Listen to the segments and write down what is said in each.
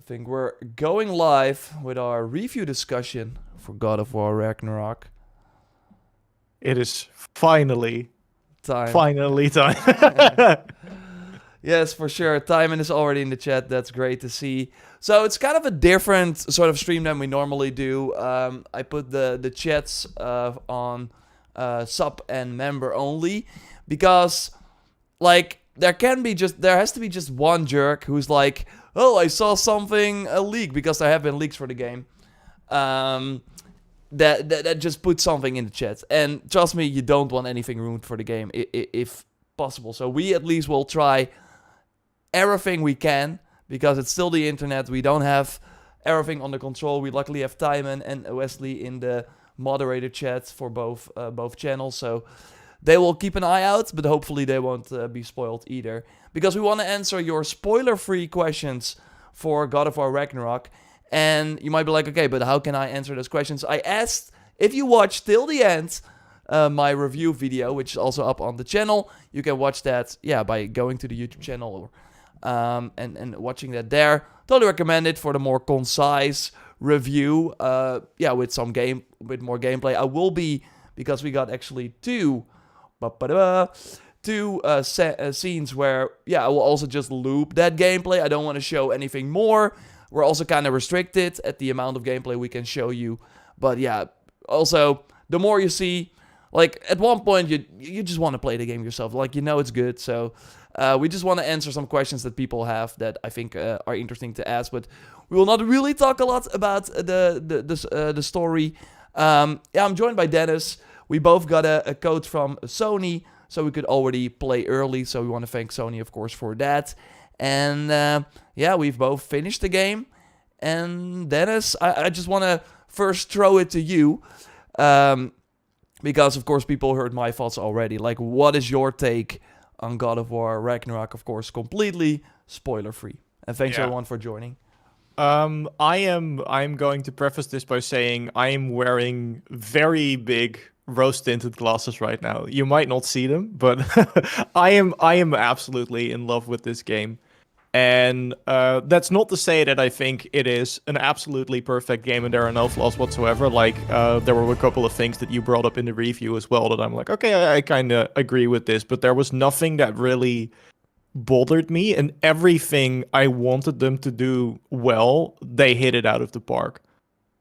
think we're going live with our review discussion for God of War Ragnarok. It is finally time. Yes, for sure. Timon is already in the chat. That's great to see. So it's kind of a different sort of stream than we normally do. I put the chats on sub and member only because, like, there has to be just one jerk who's like, oh, I saw something leak, because there have been leaks for the game. That just put something in the chat. And trust me, you don't want anything ruined for the game if possible. So we at least will try everything we can, because it's still the internet. We don't have everything under control. We luckily have Timon and Wesley in the moderator chat for both channels, so they will keep an eye out, but hopefully they won't be spoiled either, because we want to answer your spoiler-free questions for God of War Ragnarok. And you might be like, okay, but how can I answer those questions? I asked, if you watch till the end, my review video, which is also up on the channel, you can watch that, by going to the YouTube channel or and watching that there. Totally recommend it for the more concise review. With more gameplay. I will be, because we got actually two scenes where I will also just loop that gameplay. I don't want to show anything more. We're also kind of restricted at the amount of gameplay we can show you. But also the more you see, like at one point you just want to play the game yourself, like it's good. So we just want to answer some questions that people have that I think are interesting to ask, but we will not really talk a lot about the story. I'm joined by Dennis. We both got a code from Sony, so we could already play early. So we want to thank Sony, of course, for that. And we've both finished the game. And Dennis, I just want to first throw it to you, because of course people heard my thoughts already. Like, what is your take on God of War Ragnarok? Of course, completely spoiler-free. And thanks everyone for joining. I'm going to preface this by saying I am wearing very big rose-tinted glasses right now. You might not see them, but I am absolutely in love with this game. And that's not to say that I think it is an absolutely perfect game and there are no flaws whatsoever. Like, there were a couple of things that you brought up in the review as well that I'm like, okay, I kind of agree with this. But there was nothing that really bothered me, and everything I wanted them to do well, they hit it out of the park.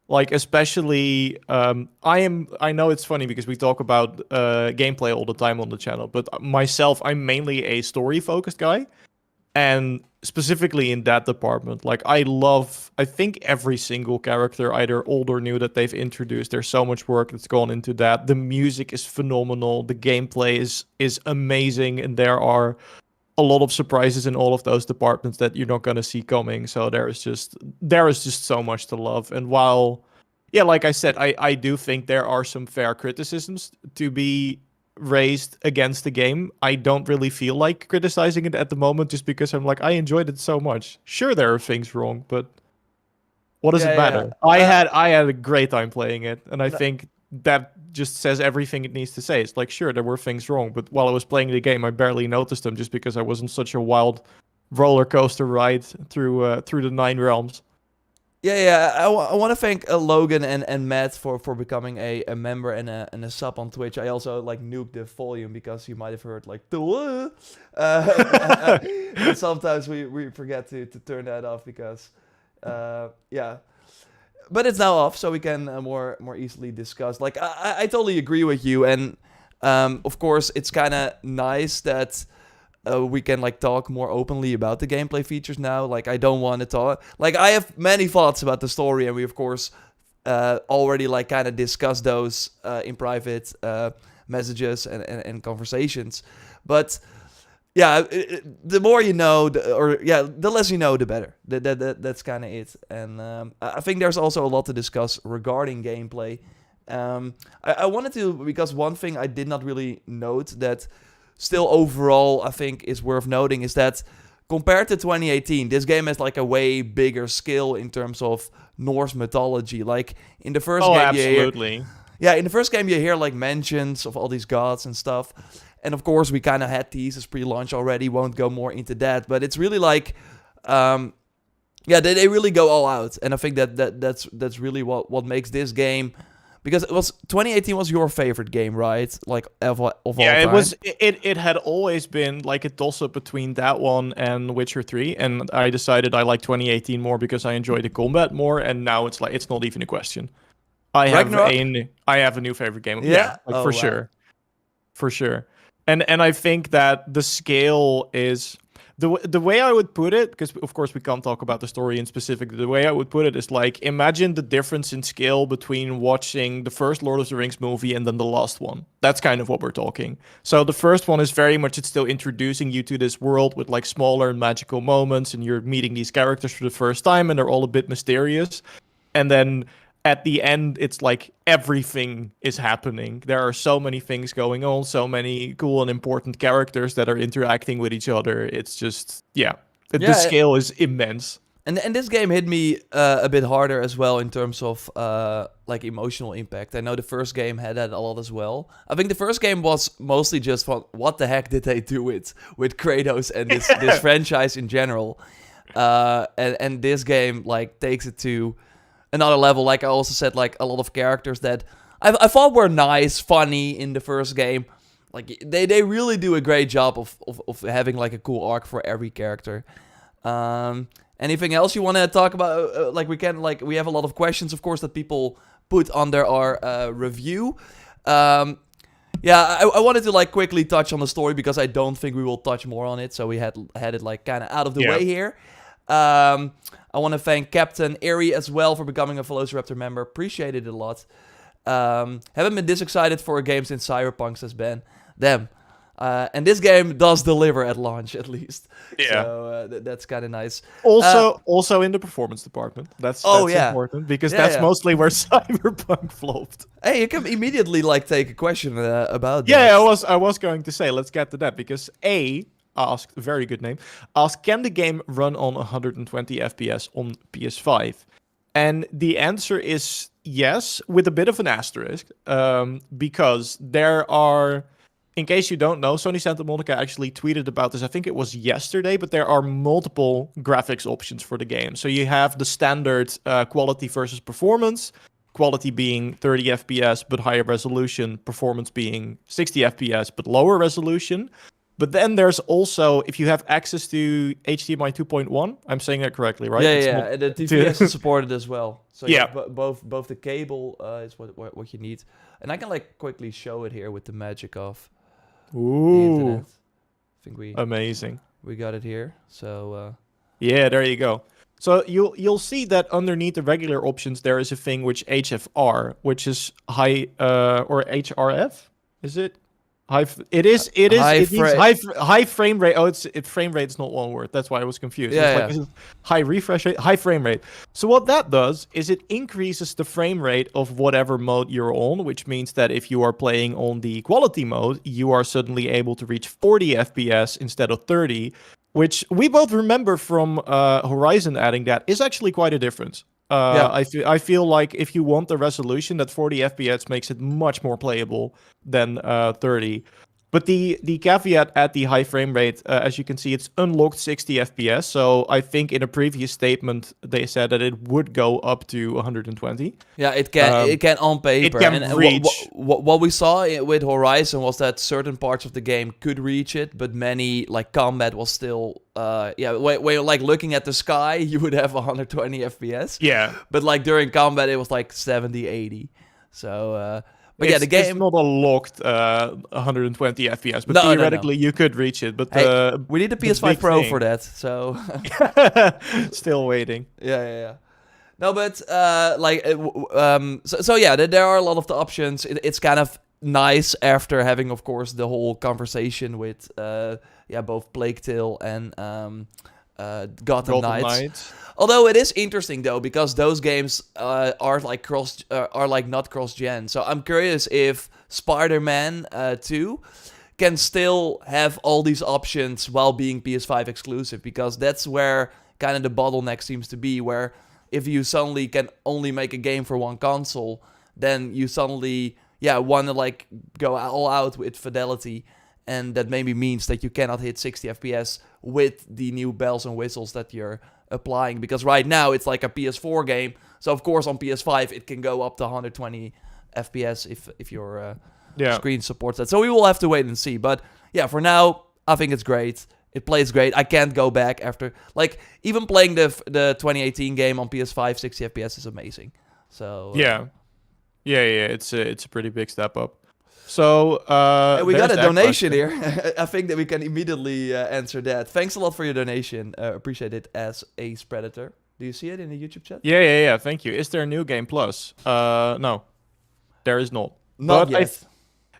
Like, especially, I know it's funny because we talk about gameplay all the time on the channel, but myself, I'm mainly a story-focused guy. And specifically in that department, like, I think every single character, either old or new, that they've introduced. There's so much work that's gone into that. The music is phenomenal. The gameplay is amazing. And there are a lot of surprises in all of those departments that you're not going to see coming. So there is just so much to love. And while, like I said, I do think there are some fair criticisms to be raised against the game. I don't really feel like criticizing it at the moment, just because I'm like, I enjoyed it so much. Sure, there are things wrong, but what does it matter? I had a great time playing it, and I think that just says everything it needs to say. It's like, sure, there were things wrong, but while I was playing the game, I barely noticed them, just because I wasn't such a wild roller coaster ride through the 9 realms. I want to thank Logan and Matt for becoming a member and a sub on Twitch. I also nuked the volume, because you might have heard and sometimes we forget to turn that off, because but it's now off, so we can more easily discuss. Like, I totally agree with you, and of course it's kind of nice that we can talk more openly about the gameplay features now. Like, I don't want to talk. Like, I have many thoughts about the story, and we of course already kind of discussed those in private messages and conversations. But the more you know, the less you know, the better. That's kind of it. And I think there's also a lot to discuss regarding gameplay. I wanted to, because one thing I did not really note that still overall I think is worth noting is that compared to 2018, this game has a way bigger scale in terms of Norse mythology. Like, in the first game, absolutely. In the first game you hear mentions of all these gods and stuff. And of course we kind of had teasers pre-launch already. Won't go more into that, but it's really yeah, they really go all out, and I think that's really what makes this game. Because 2018 was your favorite game, right? Like of all time. Yeah, it was. It had always been like a toss-up between that one and Witcher 3, and I decided I like 2018 more because I enjoyed the combat more, and now it's like it's not even a question. I have a new favorite game. Yeah? Like, Oh, for wow. sure, for sure. And I think that the scale is the way I would put it, because of course we can't talk about the story in specific. The way I would put it is like, imagine the difference in scale between watching the first Lord of the Rings movie and then the last one. That's kind of what we're talking. So the first one is very much, it's still introducing you to this world with like smaller magical moments, and you're meeting these characters for the first time, and they're all a bit mysterious. And then at the end, it's like everything is happening. There are so many things going on, so many cool and important characters that are interacting with each other. It's just, the scale is immense. And this game hit me a bit harder as well in terms of like emotional impact. I know the first game had that a lot as well. I think the first game was mostly just what the heck did they do with Kratos and this franchise in general. And this game like takes it to another level. Like I also said, like a lot of characters that I thought were nice, funny in the first game. Like they really do a great job of having like a cool arc for every character. Anything else you want to talk about? We have a lot of questions, of course, that people put under our review. I wanted to like quickly touch on the story because I don't think we will touch more on it. So we had it like kind of out of the way here. I want to thank Captain Airy as well for becoming a JorRaptor member. Appreciate it a lot. Haven't been this excited for a game since Cyberpunk, says Ben. Damn. And this game does deliver at launch, at least. Yeah. So that's kind of nice. Also in the performance department. That's important because that's mostly where Cyberpunk flopped. Hey, you can immediately like take a question about that. Yeah, I was going to say, let's get to that, because asked, very good name, asked, can the game run on 120 FPS on PS5? And the answer is yes, with a bit of an asterisk, because there are, in case you don't know, Sony Santa Monica actually tweeted about this, I think it was yesterday, but there are multiple graphics options for the game. So you have the standard quality versus performance, quality being 30 FPS but higher resolution, performance being 60 FPS but lower resolution. But then there's also, if you have access to HDMI 2.1, I'm saying that correctly, right? Yeah. And the TVS is supported as as So both the cable is what you need. And I can like quickly show it here with the magic of the internet. I think amazing. We got it here. So yeah, there you go. So you'll see that underneath the regular options there is a thing which HFR, which is high or HRF, is it? High frame rate. Oh, frame rate is not one word. That's why I was confused. It's high refresh rate, high frame rate. So what that does is it increases the frame rate of whatever mode you're on, which means that if you are playing on the quality mode, you are suddenly able to reach 40 FPS instead of 30, which we both remember from Horizon adding that is actually quite a difference. I feel like if you want the resolution, that 40 FPS makes it much more playable than 30. But the caveat at the high frame rate, as you can see, it's unlocked 60 FPS. So I think in a previous statement they said that it would go up to 120. Yeah, it can on paper. It can reach. What we saw with Horizon was that certain parts of the game could reach it, but many like combat was still when you're like looking at the sky, you would have 120 FPS. Yeah. But like during combat, it was like 70, 80. So. But the game... It's not a locked 120 FPS, but theoretically you could reach it. But we need a PS5 Pro for that, so... Still waiting. Yeah. No, but there are a lot of the options. It's kind of nice after having, of course, the whole conversation with both Plague Tale and Gotham Knights. Although it is interesting though, because those games are not cross-gen. So I'm curious if Spider-Man 2 can still have all these options while being PS5 exclusive, because that's where kind of the bottleneck seems to be, where if you suddenly can only make a game for one console, then you suddenly want to like go all out with fidelity, and that maybe means that you cannot hit 60 FPS with the new bells and whistles that you're applying, because right now it's like a PS4 game. So of course on PS5 it can go up to 120 FPS if your screen supports that. So we will have to wait and see. But yeah, for now I think it's great. It plays great. I can't go back after, like, even playing the 2018 game on PS5, 60 FPS is amazing. So yeah. It's a pretty big step up. So we got a that donation question. here. I think that we can immediately answer that. Thanks a lot for your donation. Appreciate it, as Ace Predator. Do you see it in the YouTube chat? Yeah. Thank you. Is there a new game plus? No, there is not. Not But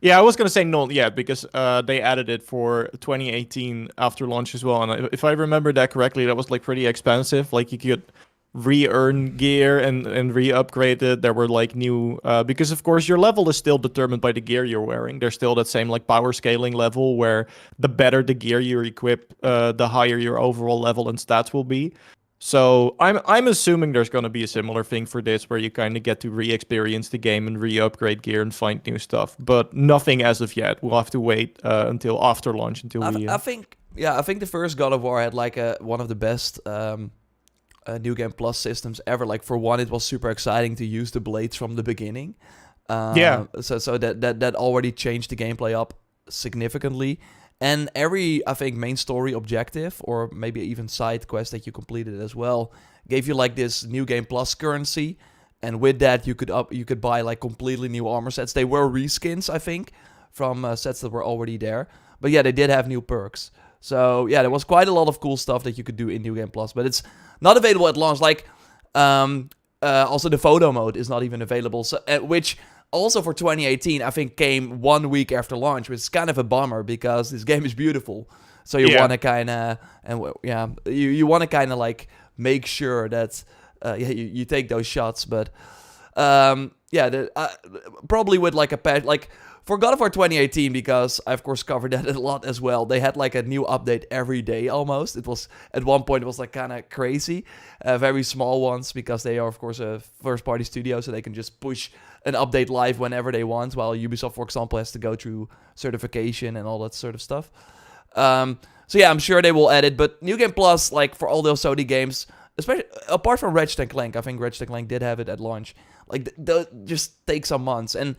yet. I was gonna say not yet because they added it for 2018 after launch as well. And if I remember that correctly, that was like pretty expensive. Like you could re-earn gear and re-upgrade it. There were like new because of course your level is still determined by the gear you're wearing. There's still that same like power scaling level where the better the gear you equip, the higher your overall level and stats will be. So I'm assuming there's going to be a similar thing for this where you kind of get to re-experience the game and re-upgrade gear and find new stuff, but nothing as of yet. We'll have to wait until after launch I think the first God of War had like one of the best New Game Plus systems ever. Like, for one, it was super exciting to use the blades from the beginning. So that already changed the gameplay up significantly. And every, I think, main story objective, or maybe even side quest that you completed as well, gave you like this New Game Plus currency. And with that, you could buy like completely new armor sets. They were reskins, I think, from sets that were already there. But yeah, they did have new perks. So yeah, there was quite a lot of cool stuff that you could do in New Game Plus. But it's not available at launch. Like, also the photo mode is not even available. So, which also for 2018, I think came 1 week after launch, which is kind of a bummer because this game is beautiful. So you want to kind of, you want to kind of like make sure that you take those shots. But probably with like a patch, like for God of War 2018, because I of course covered that a lot as well. They had like a new update every day almost. It was at one point it was like kind of crazy, very small ones, because they are of course a first-party studio, so they can just push an update live whenever they want. While Ubisoft, for example, has to go through certification and all that sort of stuff. So yeah, I'm sure they will add it. But New Game Plus, like for all those Sony games, especially apart from Ratchet & Clank, I think Ratchet & Clank did have it at launch. Like just take some months. And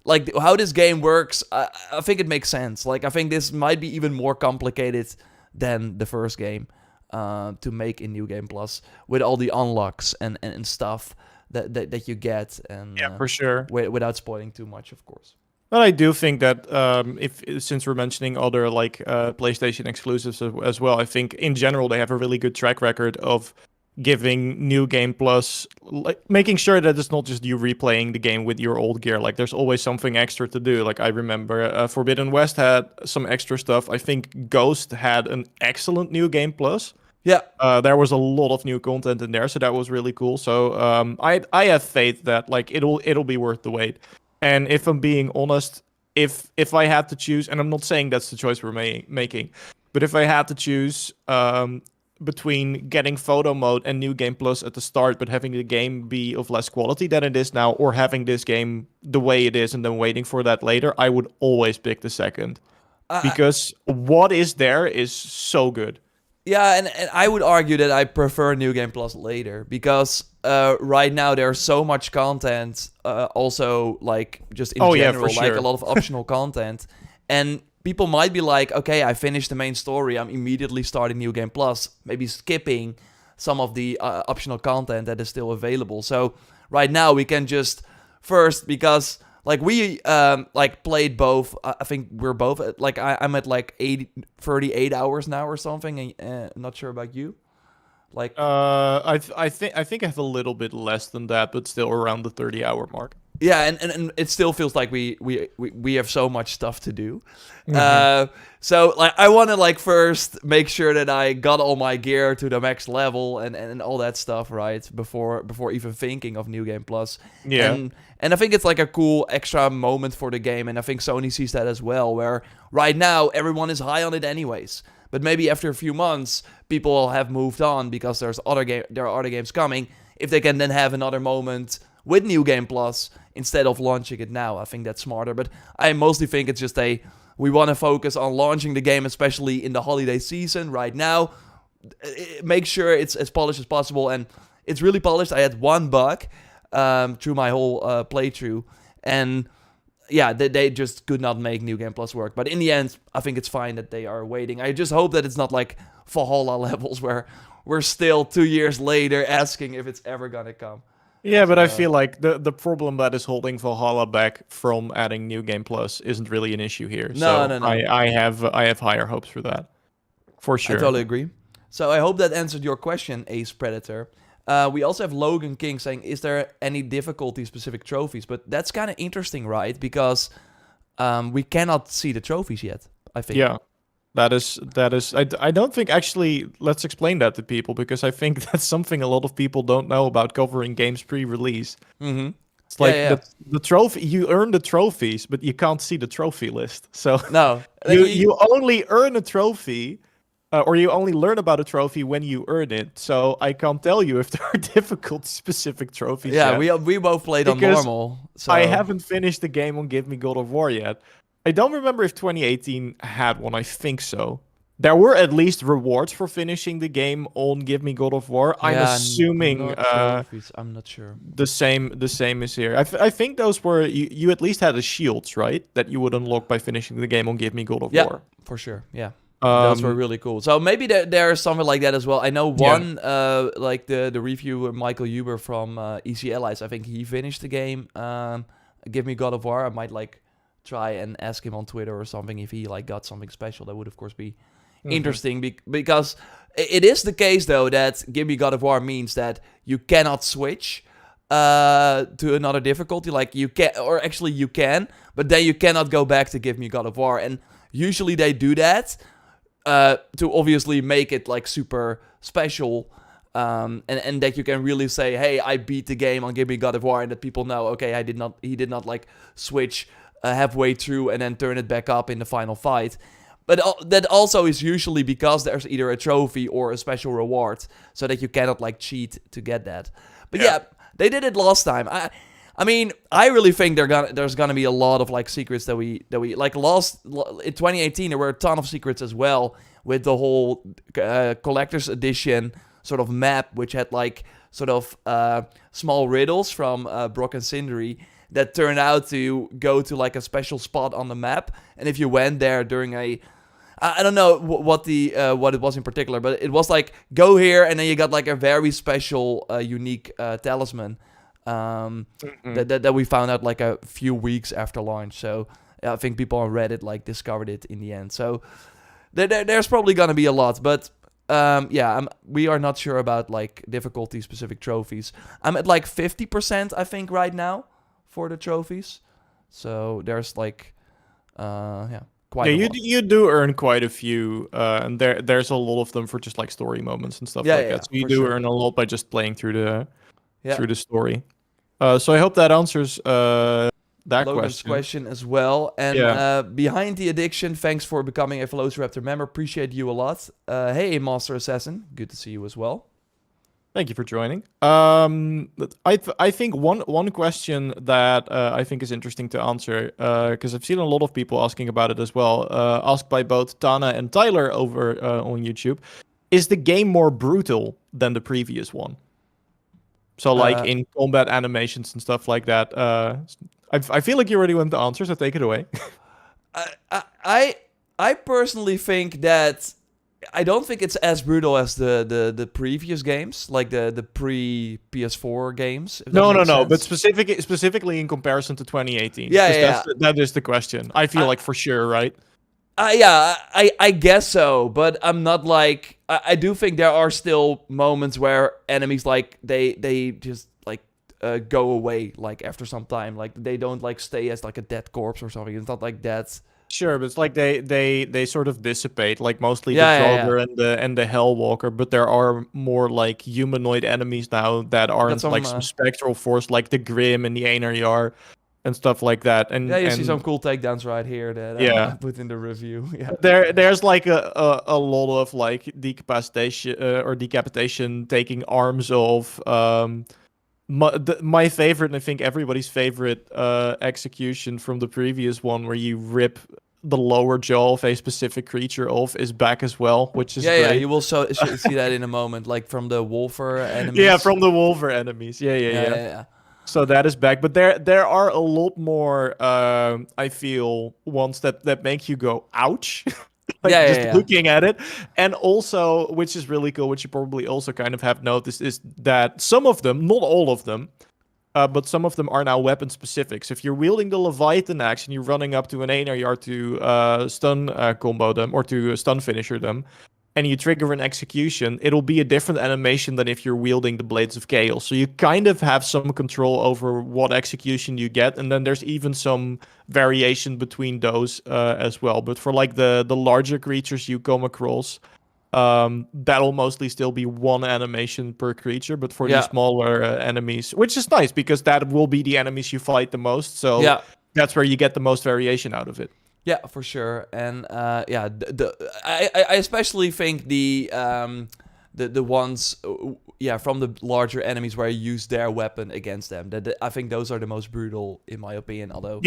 like how this game works, I think it makes sense. Like I think this might be even more complicated than the first game to make in New Game Plus, with all the unlocks and stuff that you get. And yeah, for sure. Without spoiling too much, of course. But I do think that since we're mentioning other like PlayStation exclusives as well, I think in general they have a really good track record of giving New Game Plus, like making sure that it's not just you replaying the game with your old gear. Like there's always something extra to do. Like I remember Forbidden West had some extra stuff. I think Ghost had an excellent New Game Plus. Yeah, there was a lot of new content in there, so that was really cool. So I have faith that like it'll be worth the wait. And if I'm being honest, if I had to choose, and I'm not saying that's the choice we're making, but if I had to choose between getting photo mode and New Game Plus at the start, but having the game be of less quality than it is now, or having this game the way it is and then waiting for that later, I would always pick the second. Because what is there is so good. Yeah, and I would argue that I prefer New Game Plus later, because right now there's so much content, also like just in general, like a lot of optional content, and people might be like, okay, I finished the main story, I'm immediately starting New Game Plus, maybe skipping some of the optional content that is still available. So right now we can just first, because like we like played both. I think we're both at, like I'm at like 38 hours now or something. And not sure about you. Like I think I have a little bit less than that, but still around the 30-hour mark. Yeah, and it still feels like we have so much stuff to do. Mm-hmm. So like I want to like first make sure that I got all my gear to the max level and all that stuff, right, before even thinking of New Game Plus. Yeah. And I think it's like a cool extra moment for the game, and I think Sony sees that as well, where right now everyone is high on it anyways. But maybe after a few months, people will have moved on because there are other games coming. If they can then have another moment with New Game Plus instead of launching it now, I think that's smarter. But I mostly think it's just we want to focus on launching the game, especially in the holiday season right now. make sure it's as polished as possible, and it's really polished. I had one bug through my whole playthrough, and yeah, they just could not make New Game Plus work. But in the end, I think it's fine that they are waiting. I just hope that it's not like Valhalla levels where we're still 2 years later asking if it's ever gonna come. Yeah, but I feel like the problem that is holding Valhalla back from adding New Game Plus isn't really an issue here. No. I have higher hopes for that, for sure. I totally agree. So I hope that answered your question, Ace Predator. We also have Logan King saying, is there any difficulty-specific trophies? But that's kind of interesting, right? Because we cannot see the trophies yet, I think. Yeah, that is. I don't think, actually, let's explain that to people, because I think that's something a lot of people don't know about covering games pre-release. Mm-hmm. It's like the trophy, you earn the trophies, but you can't see the trophy list. So no, you only earn a trophy. Or you only learn about a trophy when you earn it. So I can't tell you if there are difficult-specific trophies yet. we both played on normal. So I haven't finished the game on Give Me God of War yet. I don't remember if 2018 had one. I think so. There were at least rewards for finishing the game on Give Me God of War. I'm assuming I'm not sure. The same is here. I think those were you at least had the shields, right? That you would unlock by finishing the game on Give Me God of War. For sure. Yeah. Those were really cool. So maybe there's something like that as well. I know one, like the reviewer Michael Huber from EC Allies. I think he finished the game. Give Me God of War. I might like try and ask him on Twitter or something if he like got something special. That would of course be interesting because it is the case though that Give Me God of War means that you cannot switch to another difficulty. Like you can, or actually you can, but then you cannot go back to Give Me God of War. And usually they do that. To obviously make it like super special, and that you can really say, hey, I beat the game on Give Me God of War, and that people know, okay, he did not like switch halfway through and then turn it back up in the final fight. But that also is usually because there's either a trophy or a special reward, so that you cannot like cheat to get that. But yeah they did it last time. I mean, I really think there's gonna be a lot of like secrets that we like lost in 2018. There were a ton of secrets as well with the whole collector's edition sort of map, which had like sort of small riddles from Brock and Cindery that turned out to go to like a special spot on the map. And if you went there during I don't know what it was in particular, but it was like go here and then you got like a very special unique talisman. That we found out like a few weeks after launch. So I think people on Reddit like discovered it in the end. So there's probably gonna be a lot, but we are not sure about like difficulty specific trophies. I'm at like 50% I think right now for the trophies. So there's like quite a lot. You do earn quite a few, and there's a lot of them for just like story moments and stuff like that. So you do earn a lot by just playing through the story. So I hope that answers that Logan's question as well. And behind the addiction, thanks for becoming a JorRaptor member. Appreciate you a lot. Hey, Master Assassin. Good to see you as well. Thank you for joining. I think one question that I think is interesting to answer, because I've seen a lot of people asking about it as well, asked by both Tana and Tyler over on YouTube. Is the game more brutal than the previous one? So, like in combat animations and stuff like that. I feel like you already went the answer, so take it away. I personally think that I don't think it's as brutal as the previous games, like the pre PS4 games. No. But specifically in comparison to 2018. That is the question. I feel like for sure, right? I guess so, but I'm not like I do think there are still moments where enemies like they just like go away like after some time, like they don't like stay as like a dead corpse or something. It's not like that. Sure, but it's like they sort of dissipate, like mostly the Draugr and the Hellwalker, but there are more like humanoid enemies now that aren't like some spectral force like the Grim and the Einherjar and stuff like that. And you see some cool takedowns right here that I put in the review. Yeah, there's like a lot of like decapitation, taking arms off. My favorite, and I think everybody's favorite execution from the previous one, where you rip the lower jaw of a specific creature off is back as well, which is Yeah, great. you will see that in a moment, like from the wolfer enemies. Yeah, from the wolver enemies. Yeah. So that is back, but there are a lot more. I feel ones that make you go ouch, like just looking at it, and also which is really cool, which you probably also kind of have noticed, is that some of them, not all of them, but some of them are now weapon specific. So if you're wielding the Leviathan axe and you're running up to an Anar to stun combo them or to stun finisher them, and you trigger an execution, it'll be a different animation than if you're wielding the Blades of Chaos. So you kind of have some control over what execution you get, and then there's even some variation between those as well. But for like the larger creatures you come across, that'll mostly still be one animation per creature. But for the smaller enemies, which is nice because that will be the enemies you fight the most. So that's where you get the most variation out of it. Yeah, for sure, and I especially think the ones from the larger enemies where you use their weapon against them. I think those are the most brutal in my opinion. Although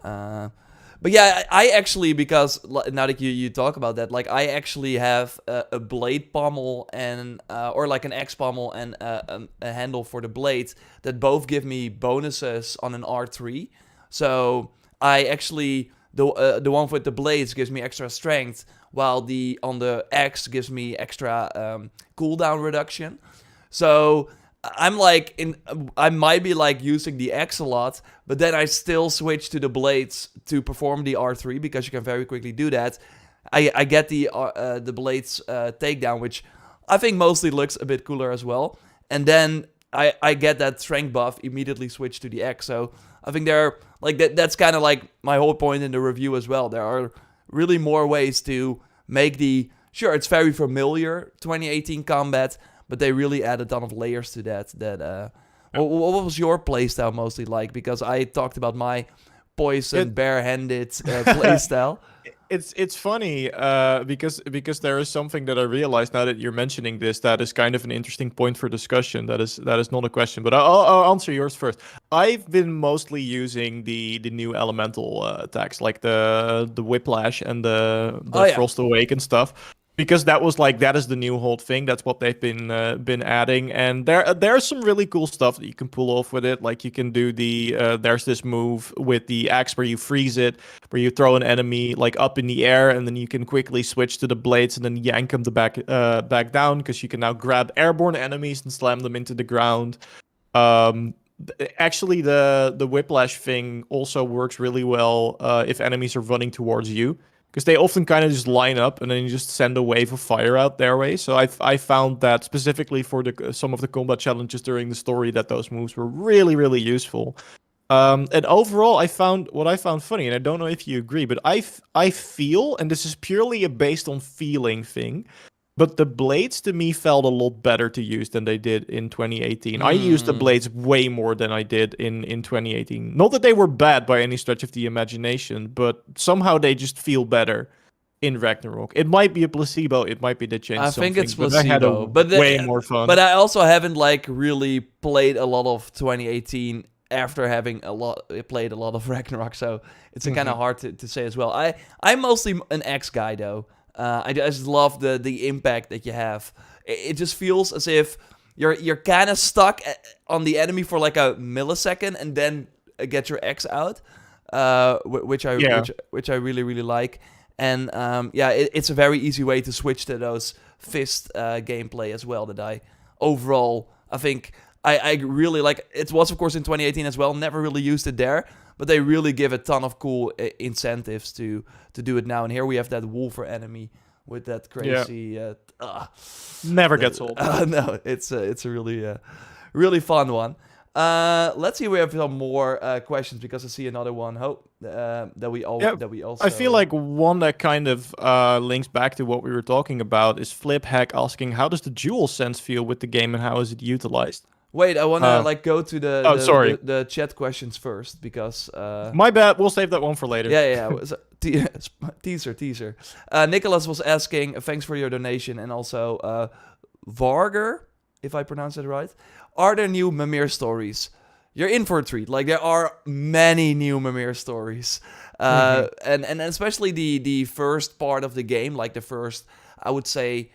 But yeah, I actually, because now that you talk about that, like I actually have a blade pommel and or like an axe pommel and a handle for the blade that both give me bonuses on an R3. So I actually. The one with the blades gives me extra strength, while on the axe gives me extra cooldown reduction. So I'm like I might be like using the axe a lot, but then I still switch to the blades to perform the R3 because you can very quickly do that. I get the blades takedown, which I think mostly looks a bit cooler as well, and then I get that strength buff, immediately switch to the axe. So I think that's kind of like my whole point in the review as well. There are really more ways to make it's very familiar 2018 combat, but they really add a ton of layers to that. What was your playstyle mostly like? Because I talked about my poison barehanded playstyle. It's funny because there is something that I realized now that you're mentioning this that is kind of an interesting point for discussion. That is not a question, but I'll answer yours first. I've been mostly using the new elemental attacks, like the whiplash and the frost awake and stuff. Because that is the new hot thing. That's what they've been adding, and there's some really cool stuff that you can pull off with it. Like you can do there's this move with the axe where you freeze it, where you throw an enemy like up in the air, and then you can quickly switch to the blades and then yank them back down because you can now grab airborne enemies and slam them into the ground. Actually, the whiplash thing also works really well if enemies are running towards you. Because they often kind of just line up and then you just send a wave of fire out their way. So I found that specifically for some of the combat challenges during the story that those moves were really, really useful. And overall, what I found funny, and I don't know if you agree, but I feel, and this is purely a based on feeling thing, but the blades to me felt a lot better to use than they did in 2018. I used the blades way more than I did in 2018. Not that they were bad by any stretch of the imagination, but somehow they just feel better in Ragnarok. It might be a placebo, it might be they changed something. I think it's placebo, but way more fun. But I also haven't like really played a lot of 2018 after having played a lot of Ragnarok, so it's kind of hard to say as well. I'm mostly an X guy though. I just love the impact that you have. It just feels as if you're kind of stuck on the enemy for like a millisecond and then get your X out, which I really, really like. And it's a very easy way to switch to those fist gameplay as well. That I think I really like. It was of course in 2018 as well. Never really used it there. But they really give a ton of cool incentives to do it now. And here we have that wolfer enemy with that crazy... Never gets old. No, it's a really fun one. Let's see if we have some more questions, because I see another one that we also... I feel like one that kind of links back to what we were talking about is Flip Hack asking, how does the DualSense feel with the game and how is it utilized? Wait, I want to go to the chat questions first, because... My bad, we'll save that one for later. Yeah. Teaser. Nicholas was asking, thanks for your donation, and also Varger, if I pronounce it right. Are there new Mimir stories? you're in for a treat. Like, there are many new Mimir stories. And especially the first part of the game, like the first, I would say,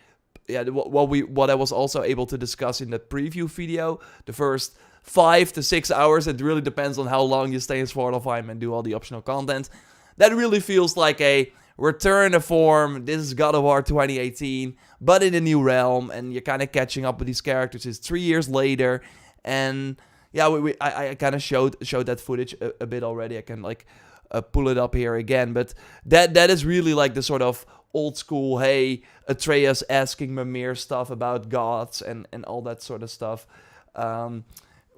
what I was also able to discuss in the preview video, the first 5 to 6 hours, it really depends on how long you stay in Svartalfheim and do all the optional content. That really feels like a return to form. This is God of War 2018, but in a new realm, and you're kind of catching up with these characters. It's 3 years later, and yeah, I kind of showed that footage a bit already. I can like pull it up here again, but that is really like the sort of old school, hey, Atreus asking Mimir stuff about gods and all that sort of stuff.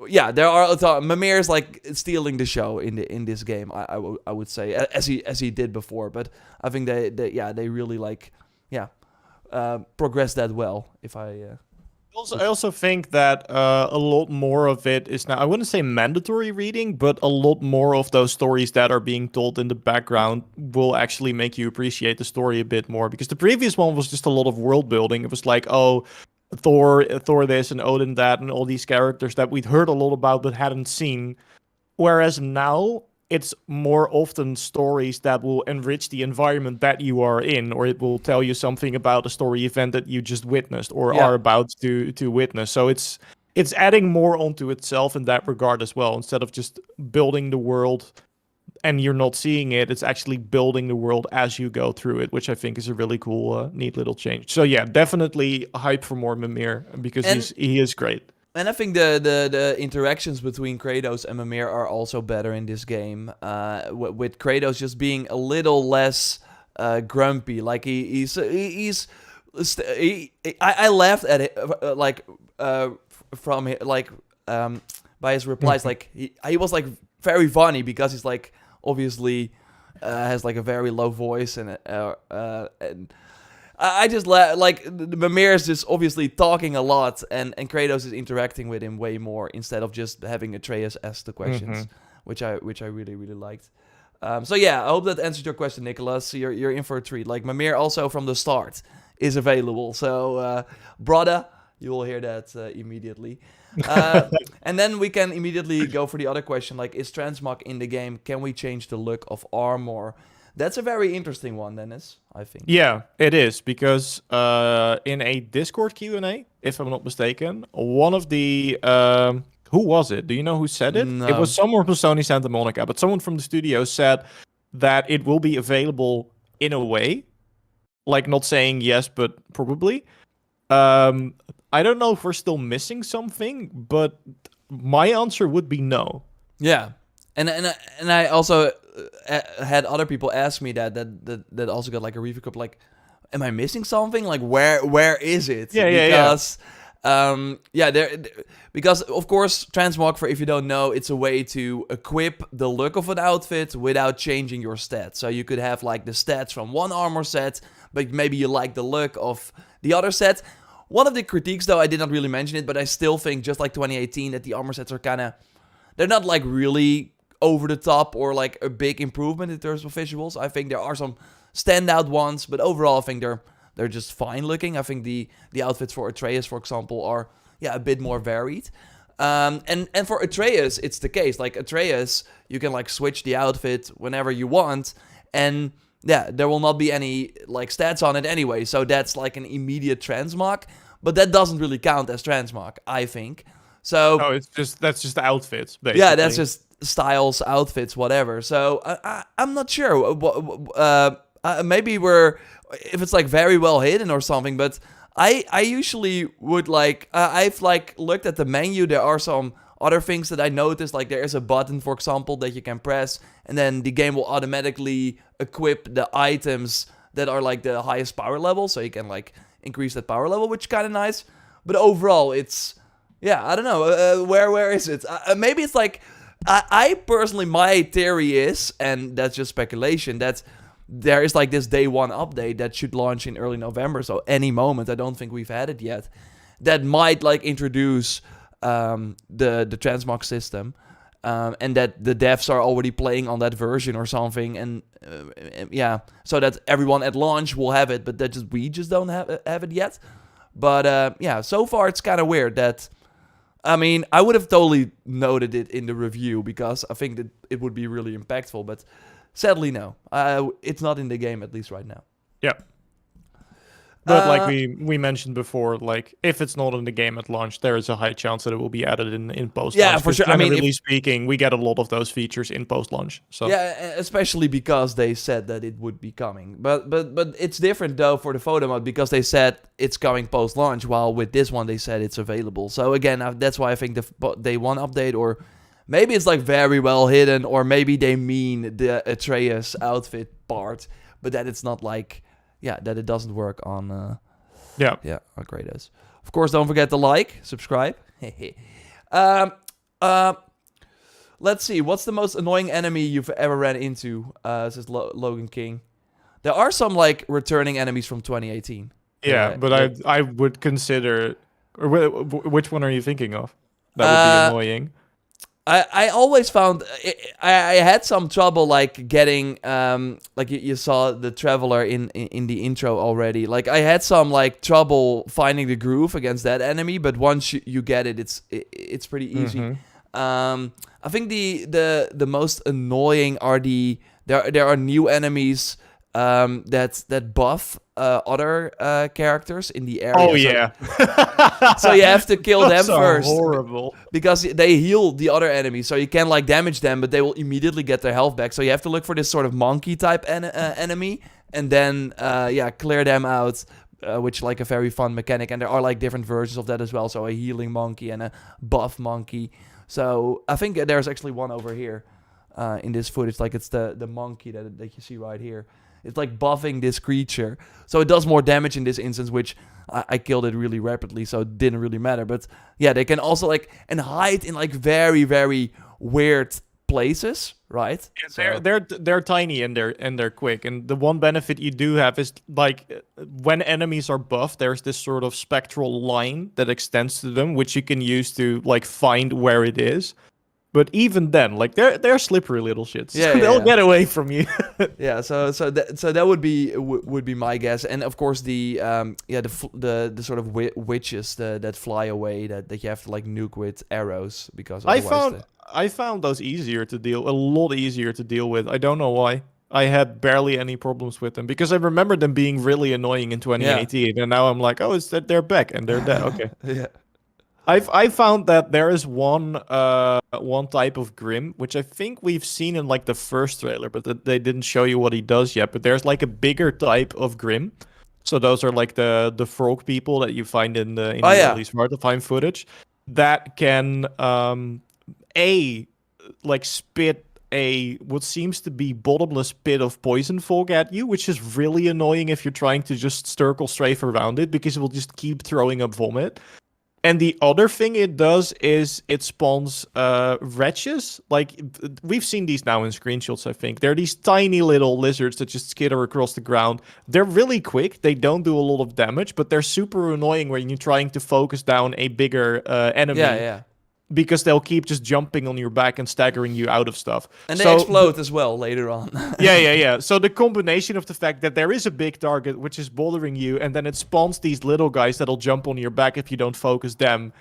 Yeah, there are Mimir's like stealing the show in this game. I would say, as he did before, but I think they really like progressed that well. If I also think that a lot more of it is now, I wouldn't say mandatory reading, but a lot more of those stories that are being told in the background will actually make you appreciate the story a bit more. Because the previous one was just a lot of world building. It was like, oh, Thor this and Odin that and all these characters that we'd heard a lot about but hadn't seen. Whereas now it's more often stories that will enrich the environment that you are in, or it will tell you something about a story event that you just witnessed or are about to witness. So it's adding more onto itself in that regard as well. Instead of just building the world and you're not seeing it, it's actually building the world as you go through it, which I think is a really cool, neat little change. So yeah, definitely hype for more Mimir because he is great. And I think the interactions between Kratos and Mimir are also better in this game. With Kratos just being a little less grumpy, like I laughed at it from by his replies. Like he was like very funny because he's like obviously has like a very low voice and I just like Mimir is just obviously talking a lot, and Kratos is interacting with him way more instead of just having Atreus ask the questions, which I really liked. So yeah, I hope that answered your question, Nicholas. You're in for a treat. Like Mimir also from the start is available, so brother, you will hear that immediately. And then we can immediately go for the other question, like, is Transmog in the game? Can we change the look of armor? That's a very interesting one, Dennis, I think. Yeah, it is, because in a Discord Q&A, if I'm not mistaken, one of the... who was it? Do you know who said it? No. It was someone from Sony Santa Monica, but someone from the studio said that it will be available in a way. Like, not saying yes, but probably. I don't know if we're still missing something, but my answer would be no. Yeah. And I also had other people ask me that also got like a review copy, like, am I missing something? Like, where is it? Because of course Transmog, for if you don't know, it's a way to equip the look of an outfit without changing your stats. So you could have like the stats from one armor set, but maybe you like the look of the other set. One of the critiques, though, I did not really mention it, but I still think, just like 2018, that the armor sets are kind of, they're not like really over the top or like a big improvement in terms of visuals. I think there are some standout ones, but overall I think they're just fine looking. I think the outfits for Atreus, for example, are a bit more varied. And for Atreus, it's the case. Like Atreus, you can like switch the outfit whenever you want, and yeah, there will not be any like stats on it anyway. So that's like an immediate transmog, but that doesn't really count as transmog, I think. So that's just outfits, basically. Yeah, that's just styles, outfits, whatever. So I'm not sure. Maybe if it's like very well hidden or something, but I usually would like, I've like looked at the menu. There are some other things that I noticed, like there is a button, for example, that you can press, and then the game will automatically equip the items that are like the highest power level, so you can like increase that power level, which is kind of nice. But overall, it's, I don't know, where is it? Maybe it's like, I personally, my theory is, and that's just speculation, that there is like this day one update that should launch in early November, so any moment. I don't think we've had it yet. That might like introduce the transmog system, and that the devs are already playing on that version or something, and so that everyone at launch will have it, but we just don't have it yet. But so far it's kind of weird that I mean, I would have totally noted it in the review because I think that it would be really impactful, but sadly, no. It's not in the game, at least right now. Yeah. But like we mentioned before, like if it's not in the game at launch, there is a high chance that it will be added in post launch. Yeah, for sure. I mean, generally speaking, we get a lot of those features in post launch. So yeah, especially because they said that it would be coming. But it's different though for the photo mode because they said it's coming post launch, while with this one they said it's available. So again, that's why I think the day one update, or maybe it's like very well hidden, or maybe they mean the Atreus outfit part, but that it's not like. Yeah, that it doesn't work on on Kratos. Of course, don't forget to like, subscribe. Let's see. What's the most annoying enemy you've ever ran into? Says Logan King. There are some like returning enemies from 2018. Yeah, but I would consider. Or which one are you thinking of? That would be annoying. I always found I had some trouble like getting like you saw the Traveler in the intro already. Like I had some like trouble finding the groove against that enemy, but once you get it, it's pretty easy. Mm-hmm. I think the most annoying are there are new enemies that buff other characters in the area. Oh yeah. So you have to kill them first. Horrible. Because they heal the other enemies, so you can like damage them, but they will immediately get their health back. So you have to look for this sort of monkey type enemy, and then clear them out, which like a very fun mechanic. And there are like different versions of that as well. So a healing monkey and a buff monkey. So I think there's actually one over here in this footage. Like it's the monkey that you see right here. It's like buffing this creature. So it does more damage in this instance, which I killed it really rapidly, so it didn't really matter. But yeah, they can also like and hide in like very, very weird places, right? Yeah, they're tiny and they're quick. And the one benefit you do have is like when enemies are buffed, there's this sort of spectral line that extends to them, which you can use to like find where it is. But even then, like they're slippery little shits. Yeah, they'll get away from you. Yeah, so that would be my guess, and of course the sort of witches that fly away that you have to like nuke with arrows because I found those a lot easier to deal with. I don't know why. I had barely any problems with them because I remember them being really annoying in 2018, and now I'm like, oh, it's that they're back and they're dead. Okay. Yeah. I found that there is one type of Grim, which I think we've seen in like the first trailer, but they didn't show you what he does yet. But there's like a bigger type of Grim. So those are like the frog people that you find in the early Smart to Find footage that can like spit what seems to be bottomless pit of poison fog at you, which is really annoying if you're trying to just circle strafe around it because it will just keep throwing up vomit. And the other thing it does is it spawns wretches. Like, we've seen these now in screenshots, I think. They're these tiny little lizards that just skitter across the ground. They're really quick. They don't do a lot of damage, but they're super annoying when you're trying to focus down a bigger enemy. Yeah. Because they'll keep just jumping on your back and staggering you out of stuff. And they explode as well later on. Yeah. So the combination of the fact that there is a big target which is bothering you, and then it spawns these little guys that'll jump on your back if you don't focus them,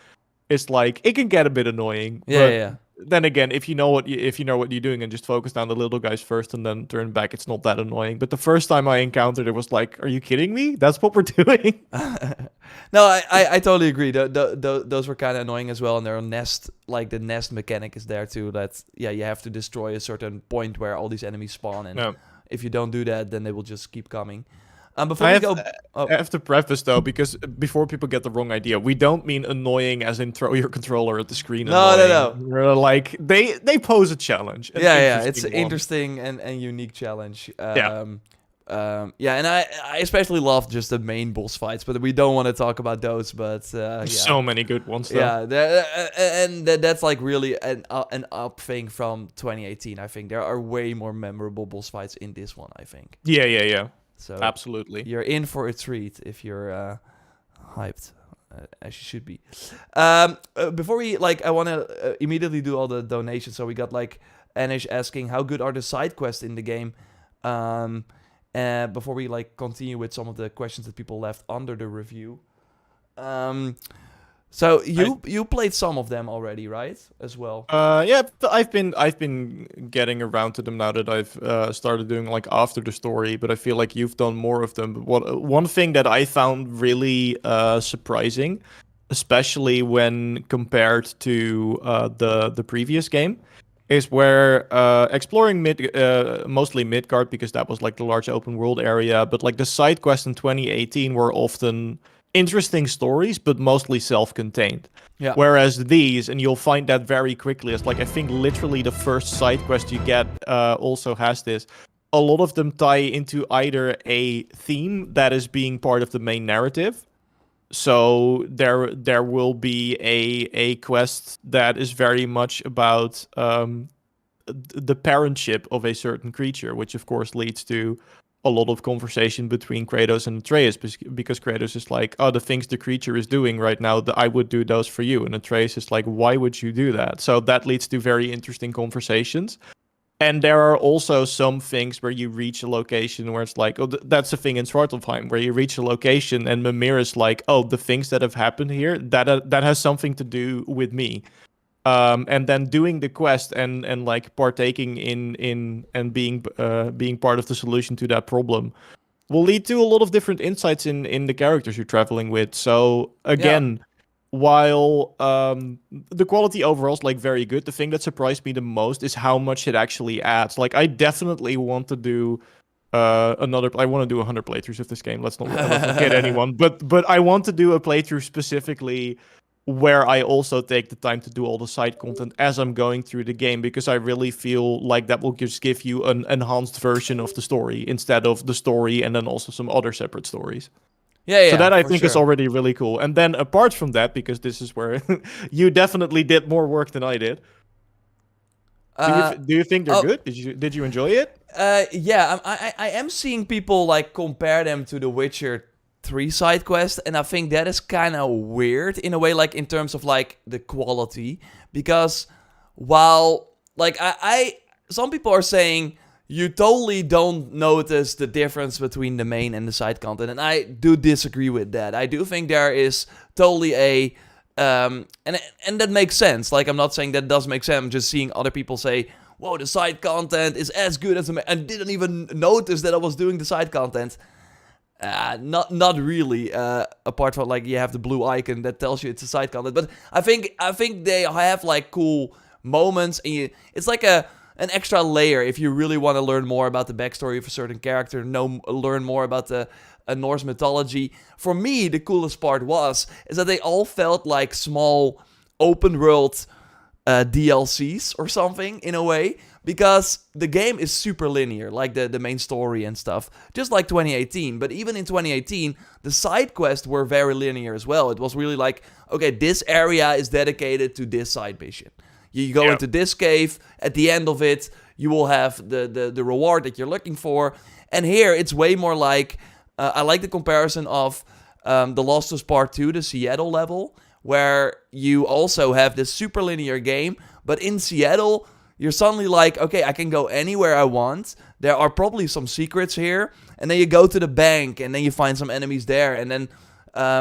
is like, it can get a bit annoying. Yeah. Then again, if you know what you're doing and just focus down the little guys first and then turn back, it's not that annoying. But the first time I encountered it was like, are you kidding me? That's what we're doing. No, I totally agree. Those were kind of annoying as well, and their nest, like the nest mechanic is there too. That you have to destroy a certain point where all these enemies spawn, and if you don't do that, then they will just keep coming. I have to preface though, because before people get the wrong idea, we don't mean annoying as in throw your controller at the screen. No. We're like they pose a challenge. It's an interesting and unique challenge. And I especially love just the main boss fights, but we don't want to talk about those. But so many good ones. Though. Yeah, that's like really an up thing from 2018. I think there are way more memorable boss fights in this one. I think. Yeah. So absolutely, you're in for a treat if you're hyped, as you should be. Before we I want to immediately do all the donations. So we got like Anish asking how good are the side quests in the game. Before we continue with some of the questions that people left under the review. So you played some of them already, right? As well. Yeah, I've been getting around to them now that I've started doing like after the story, but I feel like you've done more of them. But one thing that I found really surprising, especially when compared to the previous game, is where exploring mostly Midgard, because that was like the large open world area, but like the side quests in 2018 were often interesting stories, but mostly self-contained. Yeah. Whereas these, and you'll find that very quickly, it's like I think literally the first side quest you get also has this. A lot of them tie into either a theme that is being part of the main narrative. So there will be a quest that is very much about the parentship of a certain creature, which of course leads to a lot of conversation between Kratos and Atreus, because Kratos is like, oh, the things the creature is doing right now, I would do those for you. And Atreus is like, why would you do that? So that leads to very interesting conversations. And there are also some things where you reach a location where it's like, oh, that's a thing in Svartalfheim, where you reach a location and Mimir is like, oh, the things that have happened here, that has something to do with me. And then doing the quest and like partaking in and being part of the solution to that problem will lead to a lot of different insights in the characters you're traveling with. So again, while the quality overall is like very good, the thing that surprised me the most is how much it actually adds. Like I definitely want to do I want to do 100 playthroughs of this game. Let's not kid anyone, but I want to do a playthrough specifically where I also take the time to do all the side content as I'm going through the game, because I really feel like that will just give you an enhanced version of the story instead of the story and then also some other separate stories. Yeah. So that I think sure. is already really cool. And then apart from that, because this is where you definitely did more work than I did. Do you think they're good? Did you enjoy it? Yeah, I am seeing people like compare them to The Witcher 3 side quest, and I think that is kind of weird in a way, like in terms of like the quality, because while like I some people are saying you totally don't notice the difference between the main and the side content, and I do disagree with that. I do think there is totally a and that makes sense. Like I'm not saying that does make sense. I'm just seeing other people say, "Whoa, the side content is as good as the main," and didn't even notice that I was doing the side content. Not really. Apart from like you have the blue icon that tells you it's a side content, but I think they have like cool moments, and it's like an extra layer if you really want to learn more about the backstory of a certain character, learn more about the Norse mythology. For me, the coolest part is that they all felt like small open world DLCs or something in a way. Because the game is super linear, like the main story and stuff, just like 2018. But even in 2018, the side quests were very linear as well. It was really like, okay, this area is dedicated to this side mission. You go into this cave, at the end of it, you will have the reward that you're looking for. And here, it's way more like, I like the comparison of The Lost Us Part 2, the Seattle level, where you also have this super linear game, but in Seattle, you're suddenly like, okay, I can go anywhere I want. There are probably some secrets here. And then you go to the bank, and then you find some enemies there. And then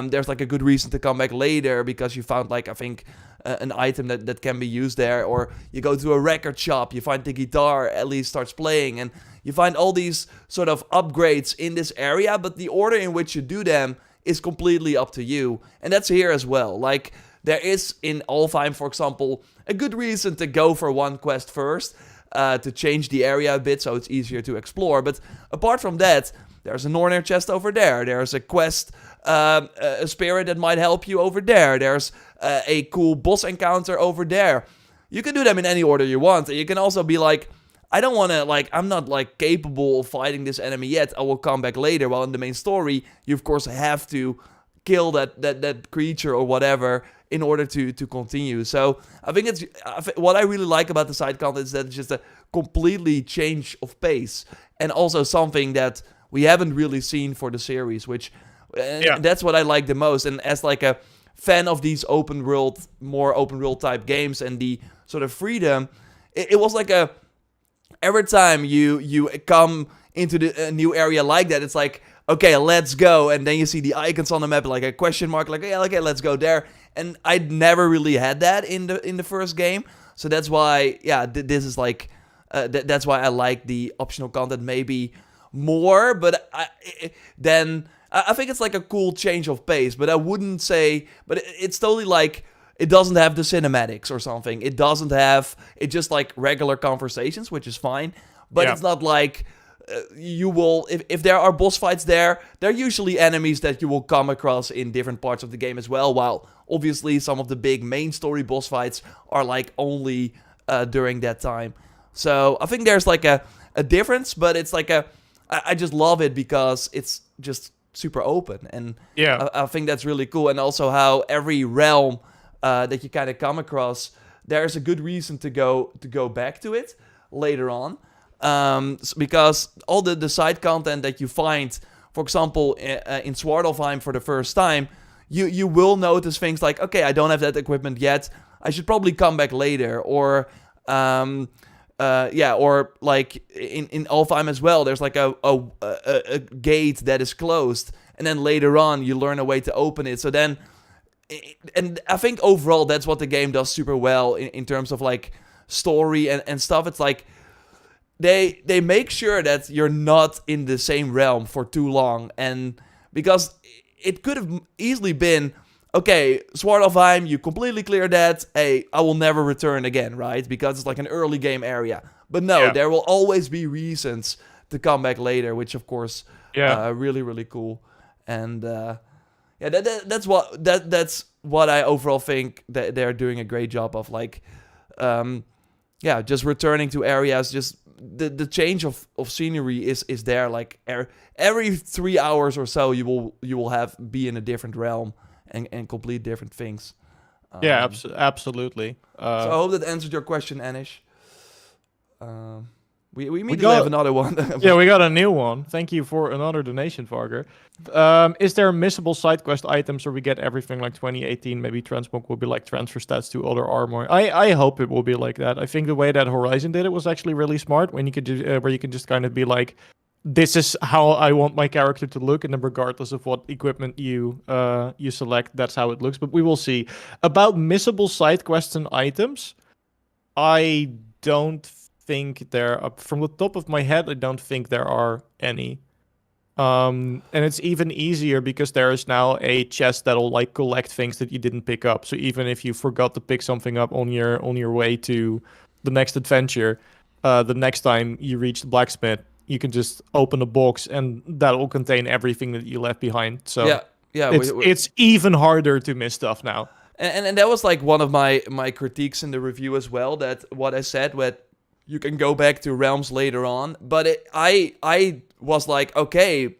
there's like a good reason to come back later because you found like, I think, an item that can be used there. Or you go to a record shop, you find the guitar, Ellie starts playing. And you find all these sort of upgrades in this area. But the order in which you do them is completely up to you. And that's here as well. Like, there is in Alfheim, for example, a good reason to go for one quest first, to change the area a bit so it's easier to explore. But apart from that, there's a Nornir chest over there. There's a quest, a spirit that might help you over there. There's a cool boss encounter over there. You can do them in any order you want. And you can also be like, I don't want to, like, I'm not, like, capable of fighting this enemy yet. I will come back later. While in the main story, you, of course, have to kill that creature or whatever in order to continue. So I think what I really like about the side content is that it's just a completely change of pace, and also something that we haven't really seen for the series, which that's what I like the most. And as like a fan of these more open world type games and the sort of freedom, it was like every time you come into a new area like that, it's like, okay, let's go. And then you see the icons on the map, like a question mark, like, yeah, okay, let's go there. And I never really had that in the first game. So that's why, yeah, this is like, that's why I like the optional content maybe more. But I think it's like a cool change of pace. But I wouldn't say, but it's totally like, it doesn't have the cinematics or something. It doesn't have, it's just like regular conversations, which is fine. But it's not like you will, if there are boss fights there, they're usually enemies that you will come across in different parts of the game as well. While obviously some of the big main story boss fights are like only during that time. So I think there's like a difference, but it's like I just love it because it's just super open. And I think that's really cool. And also how every realm that you kind of come across, there's a good reason to go back to it later on, because all the side content that you find, for example, in Svartalfheim for the first time, you will notice things like, okay, I don't have that equipment yet, I should probably come back later, or or like in Alfheim as well, there's like a gate that is closed, and then later on you learn a way to open it. So then. And I think overall that's what the game does super well in terms of like story and stuff. It's like they make sure that you're not in the same realm for too long, and because it could have easily been, okay, Svartalfheim, you completely clear that, hey, I will never return again, right? Because it's like an early game area. But no, there will always be reasons to come back later, which of course really, really cool. And that's what I overall think that they're doing a great job of, like, just returning to areas. Just the change of scenery is there. Like every 3 hours or so, you will be in a different realm and complete different things. Absolutely. So I hope that answered your question, Anish. We immediately have another one. Yeah, we got a new one. Thank you for another donation, Farger. Is there missable side quest items where we get everything like 2018? Maybe Transmog will be like transfer stats to other armor. I hope it will be like that. I think the way that Horizon did it was actually really smart. When you could where you can just kind of be like, this is how I want my character to look, and then regardless of what equipment you select, that's how it looks. But we will see. About missable side quests and items, I don't think there are, from the top of my head, I don't think there are any. And it's even easier because there is now a chest that'll like collect things that you didn't pick up. So even if you forgot to pick something up on your way to the next adventure, the next time you reach the blacksmith, you can just open a box and that will contain everything that you left behind. So it's even harder to miss stuff now. And that was like one of my critiques in the review as well, that what I said, that you can go back to realms later on. But I was like, okay,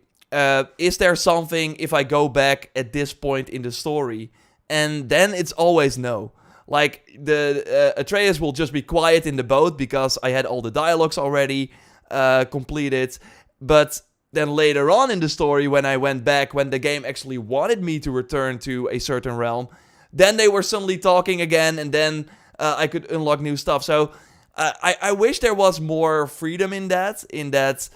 is there something if I go back at this point in the story? And then it's always no. Like, the Atreus will just be quiet in the boat because I had all the dialogues already completed. But then later on in the story, when I went back, when the game actually wanted me to return to a certain realm, then they were suddenly talking again, and then I could unlock new stuff. So I wish there was more freedom in that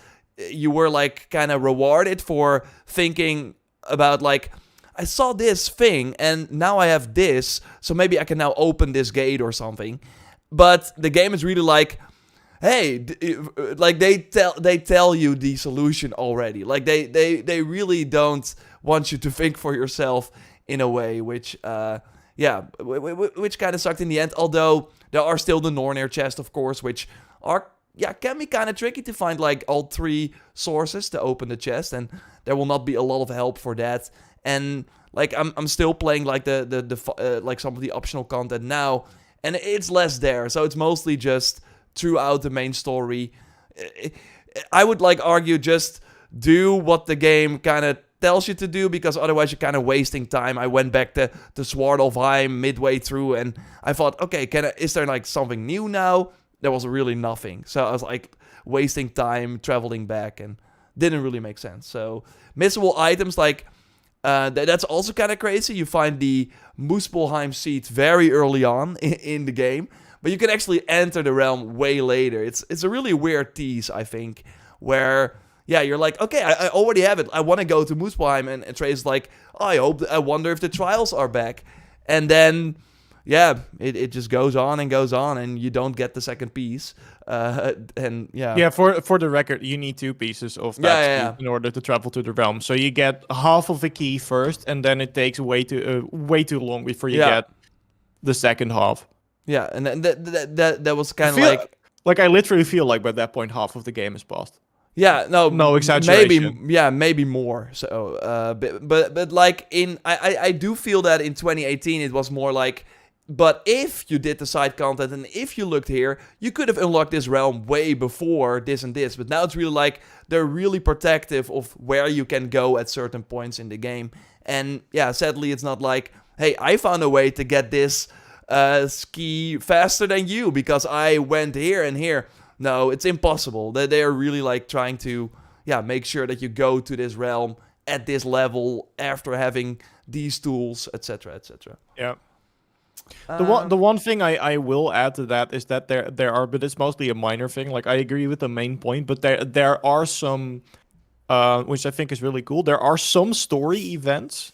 you were like kind of rewarded for thinking about, like, I saw this thing and now I have this, so maybe I can now open this gate or something. But the game is really like, hey, like they tell you the solution already. Like they really don't want you to think for yourself in a way, which which kind of sucked in the end. Although there are still the Nornir chest, of course, which can be kind of tricky to find, like, all 3 sources to open the chest, and there will not be a lot of help for that. And like I'm still playing like the like some of the optional content now, and it's less there. So it's mostly just throughout the main story. I would like argue just do what the game kind of tells you to do, because otherwise you're kind of wasting time. I went back to Svartalfheim midway through, and I thought, okay, is there like something new now? There was really nothing. So I was like wasting time traveling back, and didn't really make sense. So missable items, like that's also kind of crazy. You find the Muspelheim seed very early on in the game, but you can actually enter the realm way later. It's a really weird tease, I think, where you're like, okay, I already have it. I want to go to Muspelheim, and Trey's like, oh, I wonder if the trials are back. And then, it just goes on, and you don't get the second piece. And yeah. Yeah, for the record, you need 2 pieces of that in order to travel to the realm. So you get half of a key first, and then it takes way too long before you get the second half. Yeah, and then that was kind of like I literally feel like by that point half of the game is passed. Yeah, no exaggeration. Maybe more. So, but like I do feel that in 2018 it was more like, but if you did the side content and if you looked here, you could have unlocked this realm way before this and this. But now it's really like they're really protective of where you can go at certain points in the game. And yeah, sadly, it's not like, hey, I found a way to get this ski faster than you because I went here and here. No, it's impossible. They are really like trying to make sure that you go to this realm at this level after having these tools, etc., etc. Yeah. The one thing I will add to that is that there are, but it's mostly a minor thing. Like I agree with the main point, but there are some, which I think is really cool. There are some story events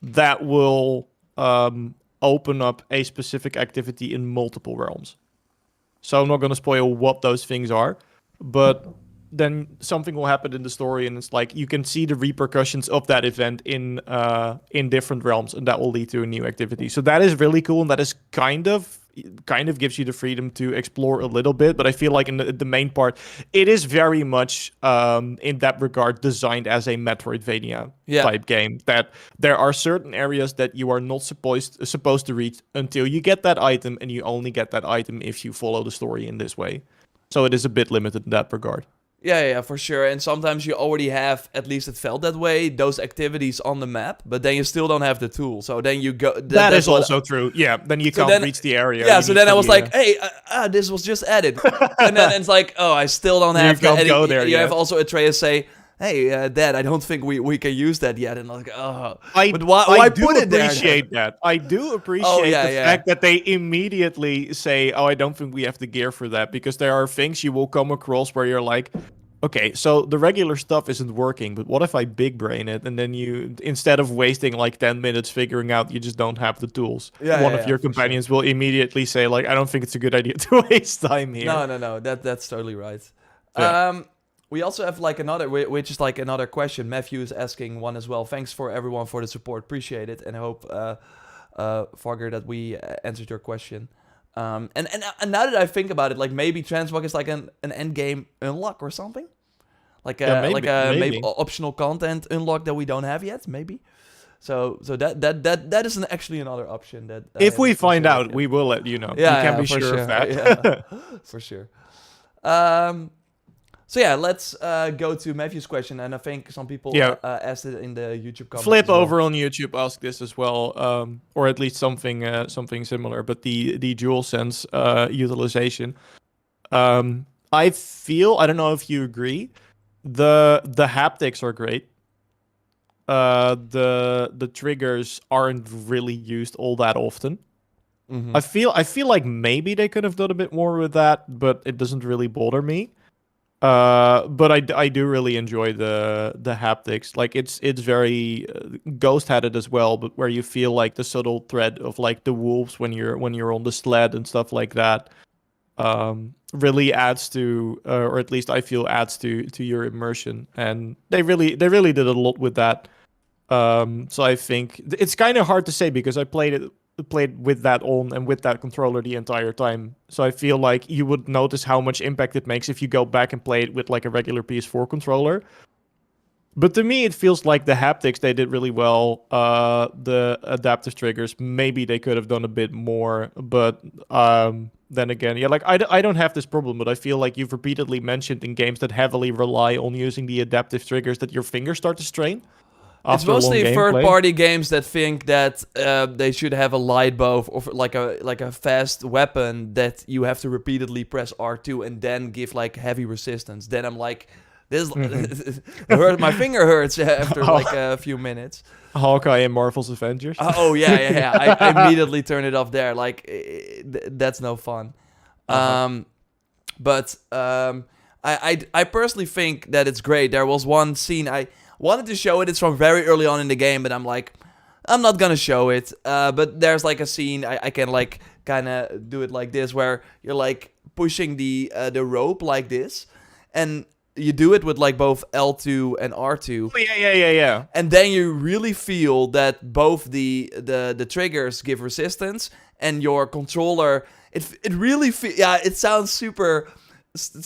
that will open up a specific activity in multiple realms. So I'm not going to spoil what those things are, but then something will happen in the story, and it's like you can see the repercussions of that event in different realms, and that will lead to a new activity. So that is really cool, and that is kind of gives you the freedom to explore a little bit. But I feel like in the main part, it is very much in that regard designed as a Metroidvania type game. That there are certain areas that you are not supposed to reach until you get that item, and you only get that item if you follow the story in this way. So it is a bit limited in that regard. Yeah, for sure. And sometimes you already have, at least it felt that way, those activities on the map, but then you still don't have the tool. So then you go... That is also true. Yeah, then you can't reach the area. Yeah, so then I was like, hey, this was just added. And then it's like, oh, I still don't have... You can't go there You have also Atreus say, hey, Dad, I don't think we can use that yet. And I'm like, but why put it there? I do appreciate the fact that they immediately say, oh, I don't think we have the gear for that, because there are things you will come across where you're like, okay, so the regular stuff isn't working, but what if I big brain it, and then you, instead of wasting like 10 minutes figuring out you just don't have the tools, one of your companions will immediately say like, I don't think it's a good idea to waste time here. No, that's totally right. Yeah. We also have like another, which is like another question. Matthew is asking one as well. Thanks for everyone for the support. Appreciate it. And I hope, Fogger, that we answered your question. And now that I think about it, like maybe Transmog is like an end game unlock or something. Like maybe optional content unlock that we don't have yet, maybe. So that is actually another option that if we find out, we will let you know. Yeah, you can be sure of that. Yeah, for sure. So yeah, let's go to Matthew's question, and I think some people asked it in the YouTube comments. Flip over on YouTube asked this as well, or at least something similar. But the DualSense utilization, I don't know if you agree, the haptics are great. The triggers aren't really used all that often. Mm-hmm. I feel like maybe they could have done a bit more with that, but it doesn't really bother me. But I do really enjoy the haptics. Like it's very Ghost had it as well, but where you feel like the subtle thread of like the wolves when you're on the sled and stuff like that, really adds to, or at least I feel adds to your immersion. And they really did a lot with that. So I think it's kind of hard to say because I played with that on and with that controller the entire time. So I feel like you would notice how much impact it makes if you go back and play it with like a regular PS4 controller. But to me, it feels like the haptics, they did really well. The adaptive triggers, maybe they could have done a bit more. But then again, like I don't have this problem, but I feel like you've repeatedly mentioned in games that heavily rely on using the adaptive triggers that your fingers start to strain. It's mostly third-party games that think that they should have a light bow or like a fast weapon that you have to repeatedly press R2 and then give like heavy resistance. Then I'm like, this my finger hurts after like a few minutes. Hawkeye and Marvel's Avengers. Yeah. I immediately turn it off there. Like that's no fun. Uh-huh. But I personally think that it's great. There was one scene I wanted to show it. It's from very early on in the game, but I'm like, I'm not gonna show it. But there's like a scene I can like kind of do it like this, where you're like pushing the rope like this, and you do it with like both L2 and R2. Oh, yeah. And then you really feel that both the triggers give resistance, and your controller, it really it sounds super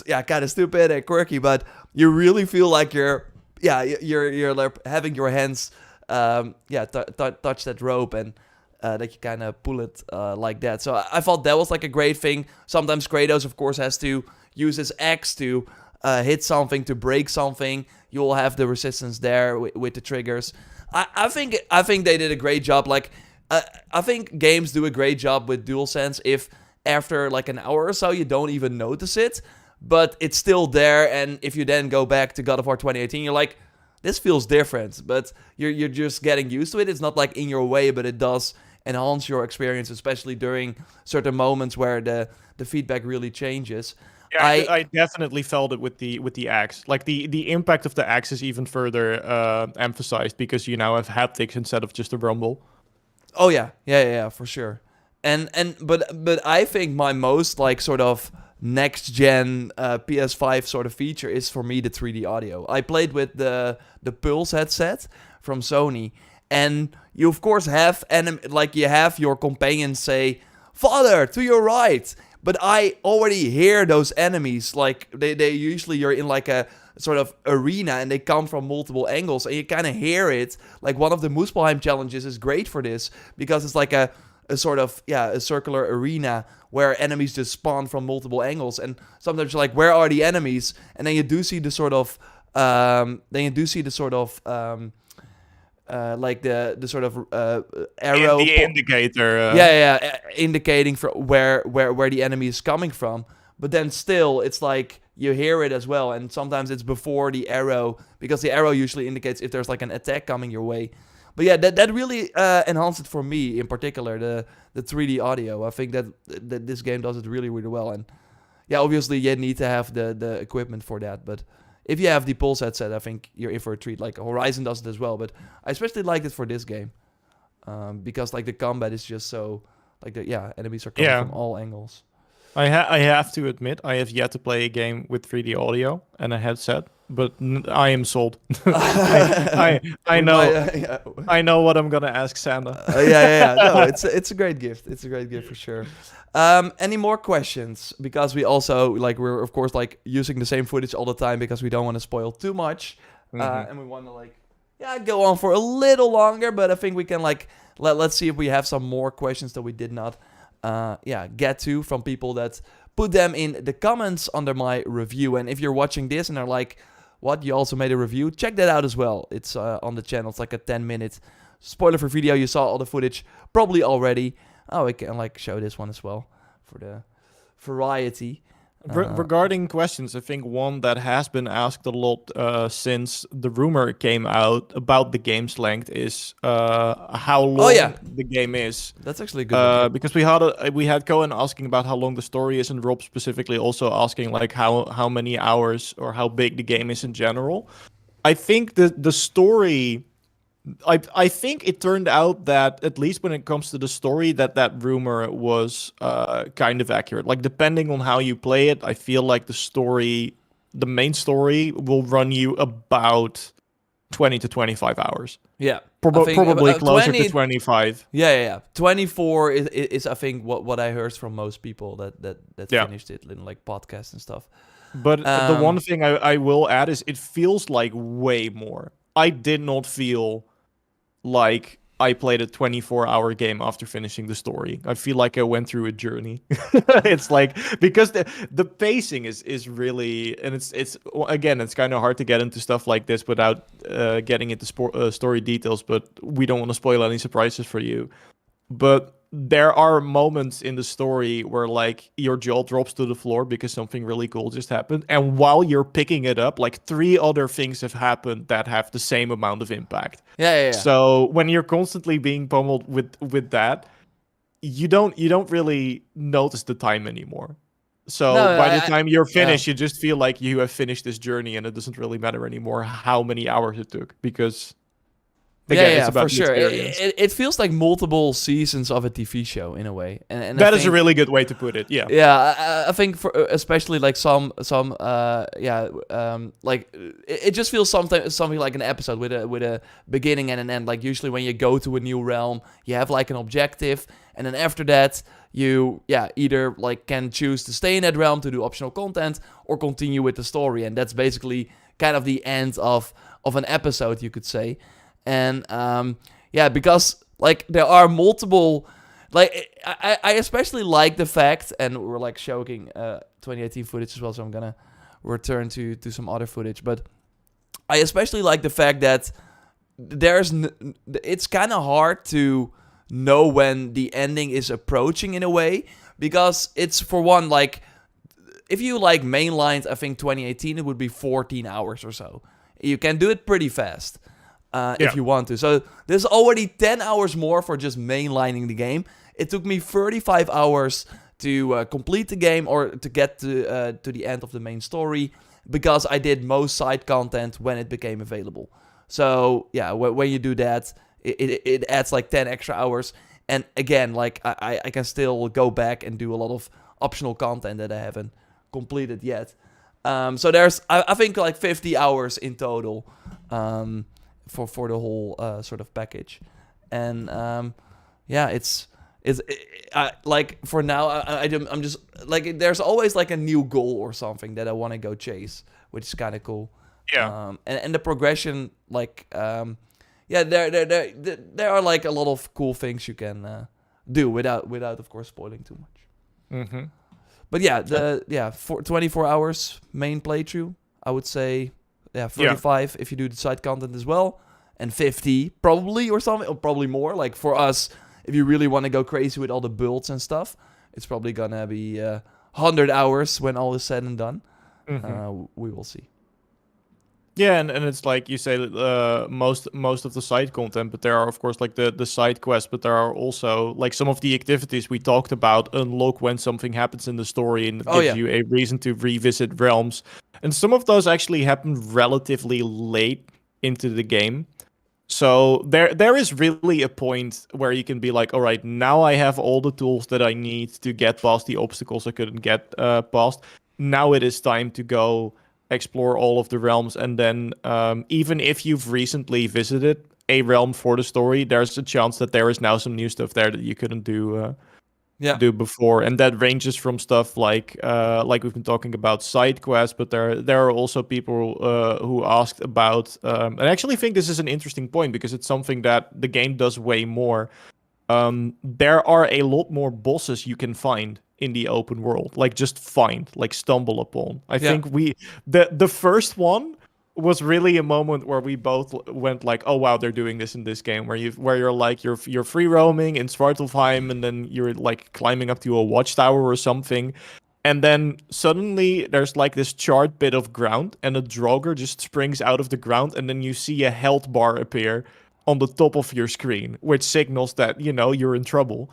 kind of stupid and quirky, but you really feel like you're like having your hands touch that rope, and that you kind of pull it like that. So I thought that was like a great thing. Sometimes Kratos, of course, has to use his axe to hit something, to break something. You will have the resistance there with the triggers. I think they did a great job. Like I think games do a great job with DualSense if after like an hour or so you don't even notice it, but it's still there. And if you then go back to God of War 2018, you're like, this feels different, but you're just getting used to it. It's not like in your way, but it does enhance your experience, especially during certain moments where the feedback really changes. Yeah, I definitely felt it with the axe. Like the impact of the axe is even further emphasized because you now have haptics instead of just a rumble. Oh yeah, for sure. But I think my most like sort of next gen PS5 sort of feature is for me the 3D audio. I played with the Pulse headset from Sony, and you of course have you have your companions say, "Father, to your right." But I already hear those enemies. Like they usually, you're in like a sort of arena and they come from multiple angles, and you kind of hear it. Like one of the Muspelheim challenges is great for this because it's like a sort of a circular arena where enemies just spawn from multiple angles, and sometimes you're like, where are the enemies? And then you do see the sort of like the sort of arrow, the indicator, indicating for where the enemy is coming from. But then still, it's like you hear it as well, and sometimes it's before the arrow, because the arrow usually indicates if there's like an attack coming your way. But yeah, that really enhanced it for me in particular, the 3D audio. I think that this game does it really, really well. And yeah, obviously you need to have the equipment for that. But if you have the Pulse headset, I think you're in for a treat. Like Horizon does it as well. But I especially liked it for this game. Because like the combat is just so, like enemies are coming from all angles. I have to admit, I have yet to play a game with 3D audio and a headset, but I am sold. I know I know what I'm gonna ask Santa. No, it's a great gift. It's a great gift for sure. Any more questions? Because we also we're of course like using the same footage all the time because we don't want to spoil too much, and we want to go on for a little longer. But I think we can let's see if we have some more questions that we did not get to from people that put them in the comments under my review. And if you're watching this and are like, what, you also made a review, check that out as well. It's on the channel. It's like a 10-minute spoiler-free video. You saw all the footage probably already. Oh, I can show this one as well for the variety. Regarding questions, I think one that has been asked a lot since the rumor came out about the game's length is how long the game is. That's actually a good. Because we had Cohen asking about how long the story is, and Rob specifically also asking how many hours or how big the game is in general. I think the story. I think it turned out that, at least when it comes to the story, that rumor was kind of accurate. Like, depending on how you play it, I feel like the main story, will run you about 20 to 25 hours. Yeah. Probably closer to 25. Yeah. 24 is I think, what I heard from most people that finished it in podcasts and stuff. But the one thing I will add is it feels like way more. I did not feel like I played a 24-hour game after finishing the story. I feel like I went through a journey. It's because the pacing is really, and it's again, it's kind of hard to get into stuff like this without getting into story details, but we don't want to spoil any surprises for you. But there are moments in the story where your jaw drops to the floor because something really cool just happened, and while you're picking it up, 3 other things have happened that have the same amount of impact. Yeah. So when you're constantly being pummeled with that, you don't really notice the time anymore. So No, by the time you're yeah. finished, you just feel like you have finished this journey, and it doesn't really matter anymore how many hours it took, because Yeah, again, it's yeah, about for the sure. experience. It feels like multiple seasons of a TV show in a way, and I That is a think really good way to put it. Yeah. yeah, I think for especially like some like it just feels something like an episode with a beginning and an end. Like usually when you go to a new realm, you have like an objective, and then after that you either like can choose to stay in that realm to do optional content or continue with the story, and that's basically kind of the end of an episode, you could say. And because like there are multiple. Like, I especially like the fact, and we're like showing 2018 footage as well, so I'm gonna return to some other footage. But I especially like the fact that it's kind of hard to know when the ending is approaching in a way, because it's, for one, like, if you like mainlined, I think 2018, it would be 14 hours or so. You can do it pretty fast. If you want to. So there's already 10 hours more for just mainlining the game. It took me 35 hours to complete the game, or to get to the end of the main story, because I did most side content when it became available. So yeah, when you do that, it adds like 10 extra hours. And again, like I can still go back and do a lot of optional content that I haven't completed yet. So there's, I think, like 50 hours in total. For the whole sort of package. And it's like, for now, I'm just like, there's always like a new goal or something that I want to go chase, which is kind of cool. And the progression, like there are like a lot of cool things you can do without of course spoiling too much. But yeah, 24 hours main playthrough, I would say. Yeah, 35 if you do the side content as well, and 50 probably, or something, or probably more. Like for us, if you really want to go crazy with all the builds and stuff, it's probably gonna be 100 hours when all is said and done. We will see. Yeah, and it's like you say, most of the side content, but there are of course like the side quests, but there are also like some of the activities we talked about unlock when something happens in the story, and it gives you a reason to revisit realms. And some of those actually happen relatively late into the game. So there is really a point where you can be like, all right, now I have all the tools that I need to get past the obstacles I couldn't get past. Now it is time to go explore all of the realms. And then even if you've recently visited a realm for the story, there's a chance that there is now some new stuff there that you couldn't do before. And that ranges from stuff like we've been talking about side quests, but there are also people who asked about and I actually think this is an interesting point, because it's something that the game does way more. There are a lot more bosses you can find in the open world, like just find, like stumble upon. I think the first one was really a moment where we both went like, oh wow, they're doing this in this game, where you're like you're free roaming in Svartalfheim, and then you're like climbing up to a watchtower or something, and then suddenly there's like this charred bit of ground, and a Draugr just springs out of the ground, and then you see a health bar appear on the top of your screen, which signals that you're in trouble.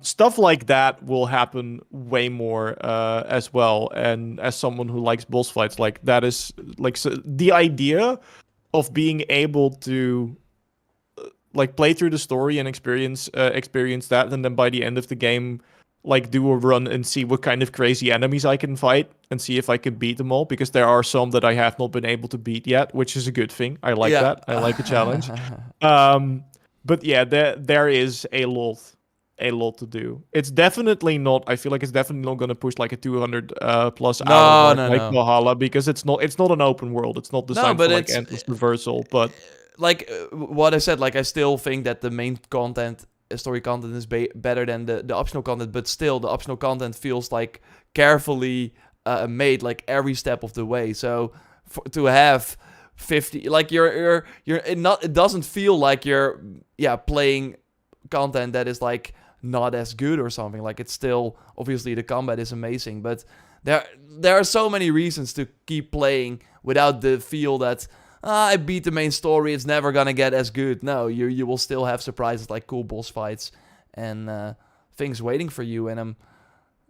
Stuff like that will happen way more as well. And as someone who likes boss fights, like that is like the idea of being able to like play through the story and experience that, and then by the end of the game, like do a run and see what kind of crazy enemies I can fight and see if I can beat them all, because there are some that I have not been able to beat yet, which is a good thing. I like that. I like a challenge. But yeah, there is a lot to do. It's definitely not. I feel like it's definitely not going to push like a 200 plus hour mark like Valhalla, because it's not an open world. It's not designed for like endless traversal. But like what I said, like I still think that the main content, story content, is better than the optional content. But still, the optional content feels like carefully made, like every step of the way. So to have 50, like it doesn't feel like you're playing content that is like not as good or something. Like it's still, obviously the combat is amazing, but there are so many reasons to keep playing without the feel that I beat the main story, it's never gonna get as good. No, you will still have surprises like cool boss fights and things waiting for you. And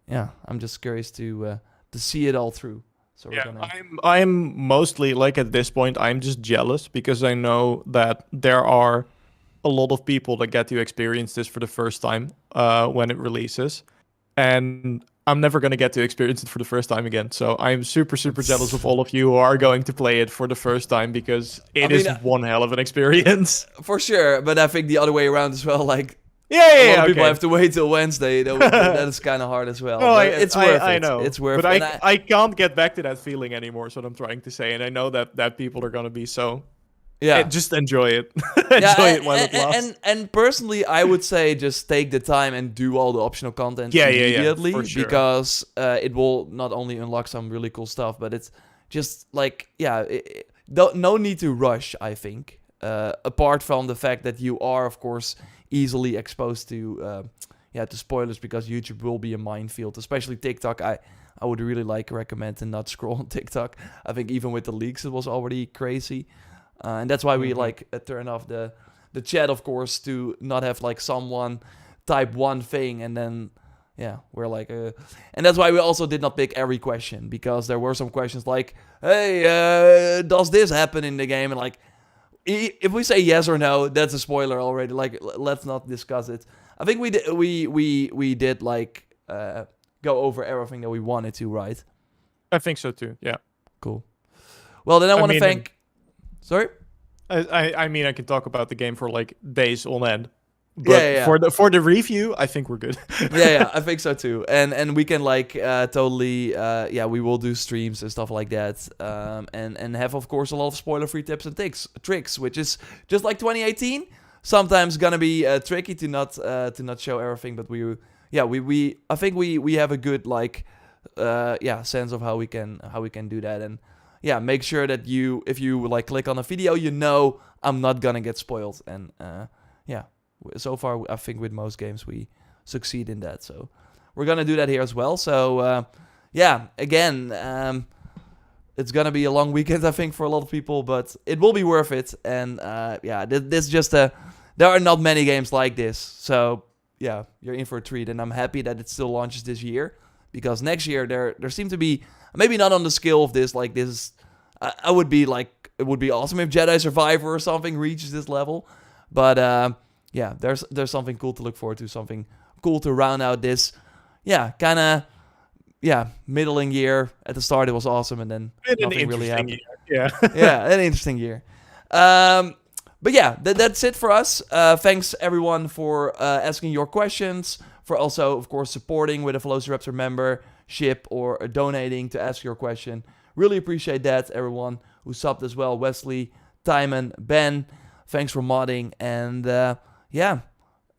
yeah, I'm just curious to see it all through. So we're Yeah, gonna... I'm mostly like at this point I'm just jealous because I know that there are a lot of people that get to experience this for the first time when it releases, and I'm never gonna get to experience it for the first time again. So I'm super jealous of all of you who are going to play it for the first time because it is one hell of an experience. For sure, but I think the other way around as well. Like, Yeah, a lot of people okay. have to wait till Wednesday. That is kind of hard as well. No, But it's worth it. I know. It's worth but it. But I can't get back to that feeling anymore, is what I'm trying to say. And I know that people are going to be so... Yeah. Just enjoy it. Enjoy it while it lasts. And personally, I would say just take the time and do all the optional content Yeah, immediately. for sure. Because it will not only unlock some really cool stuff, but it's just like, no need to rush, I think. Apart from the fact that you are, of course, easily exposed to spoilers, because YouTube will be a minefield, especially TikTok. I would really recommend to not scroll on TikTok. I think even with the leaks, it was already crazy. And that's why we turn off the chat, of course, to not have like someone type one thing and then we're like and that's why we also did not pick every question, because there were some questions like, hey, does this happen in the game? And like, if we say yes or no, that's a spoiler already. Like, let's not discuss it. I think we did like go over everything that we wanted to, right? I think so too. Yeah. Cool. Well, then I want to thank. Sorry? I mean, I can talk about the game for like days on end. But for the review, I think we're good. yeah, I think so too. And we can like totally we will do streams and stuff like that. And have, of course, a lot of spoiler-free tips and tricks, which is just like 2018. Sometimes gonna be tricky to not show everything, but I think we have a good like sense of how we can do that. And make sure that if you like click on a video, I'm not gonna get spoiled. And so far I think with most games we succeed in that. So we're gonna do that here as well. So again, it's gonna be a long weekend, I think, for a lot of people, but it will be worth it. And this just there are not many games like this. So you're in for a treat, and I'm happy that it still launches this year, because next year there seem to be, maybe not on the scale of this, like this, I would be like, it would be awesome if Jedi Survivor or something reaches this level. But there's something cool to look forward to, something cool to round out this, kind of, middling year. At the start it was awesome, and then nothing really happened. An interesting year. But that's it for us. Thanks everyone for asking your questions, for also, of course, supporting with a JorRaptor membership or donating to ask your question. Really appreciate that, everyone who subbed as well. Wesley, Timon, Ben, thanks for modding. And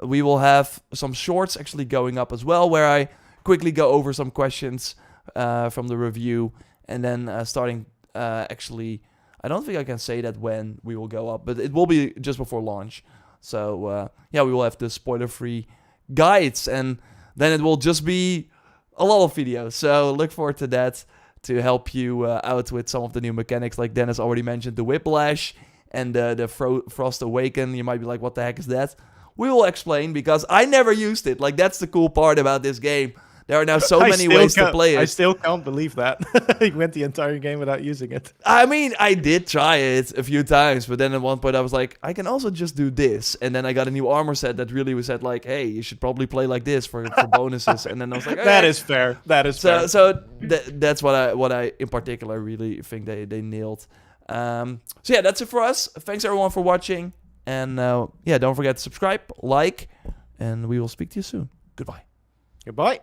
we will have some shorts actually going up as well, where I quickly go over some questions from the review. And then starting, actually, I don't think I can say that when we will go up, but it will be just before launch. So, we will have the spoiler-free guides, and then it will just be a lot of videos. So look forward to that, to help you out with some of the new mechanics, like Dennis already mentioned, the Whiplash and the Frost Awaken. You might be like, what the heck is that? We will explain, because I never used it. Like, that's the cool part about this game. There are now so many ways to play it. I still can't believe that. You went the entire game without using it. I mean, I did try it a few times, but then at one point I was like, I can also just do this. And then I got a new armor set that really said like, hey, you should probably play like this for bonuses. And then I was like, that is fair. That is fair. So that's what I in particular really think they nailed. That's it for us. Thanks everyone for watching. And don't forget to subscribe, like, and we will speak to you soon. Goodbye. Goodbye.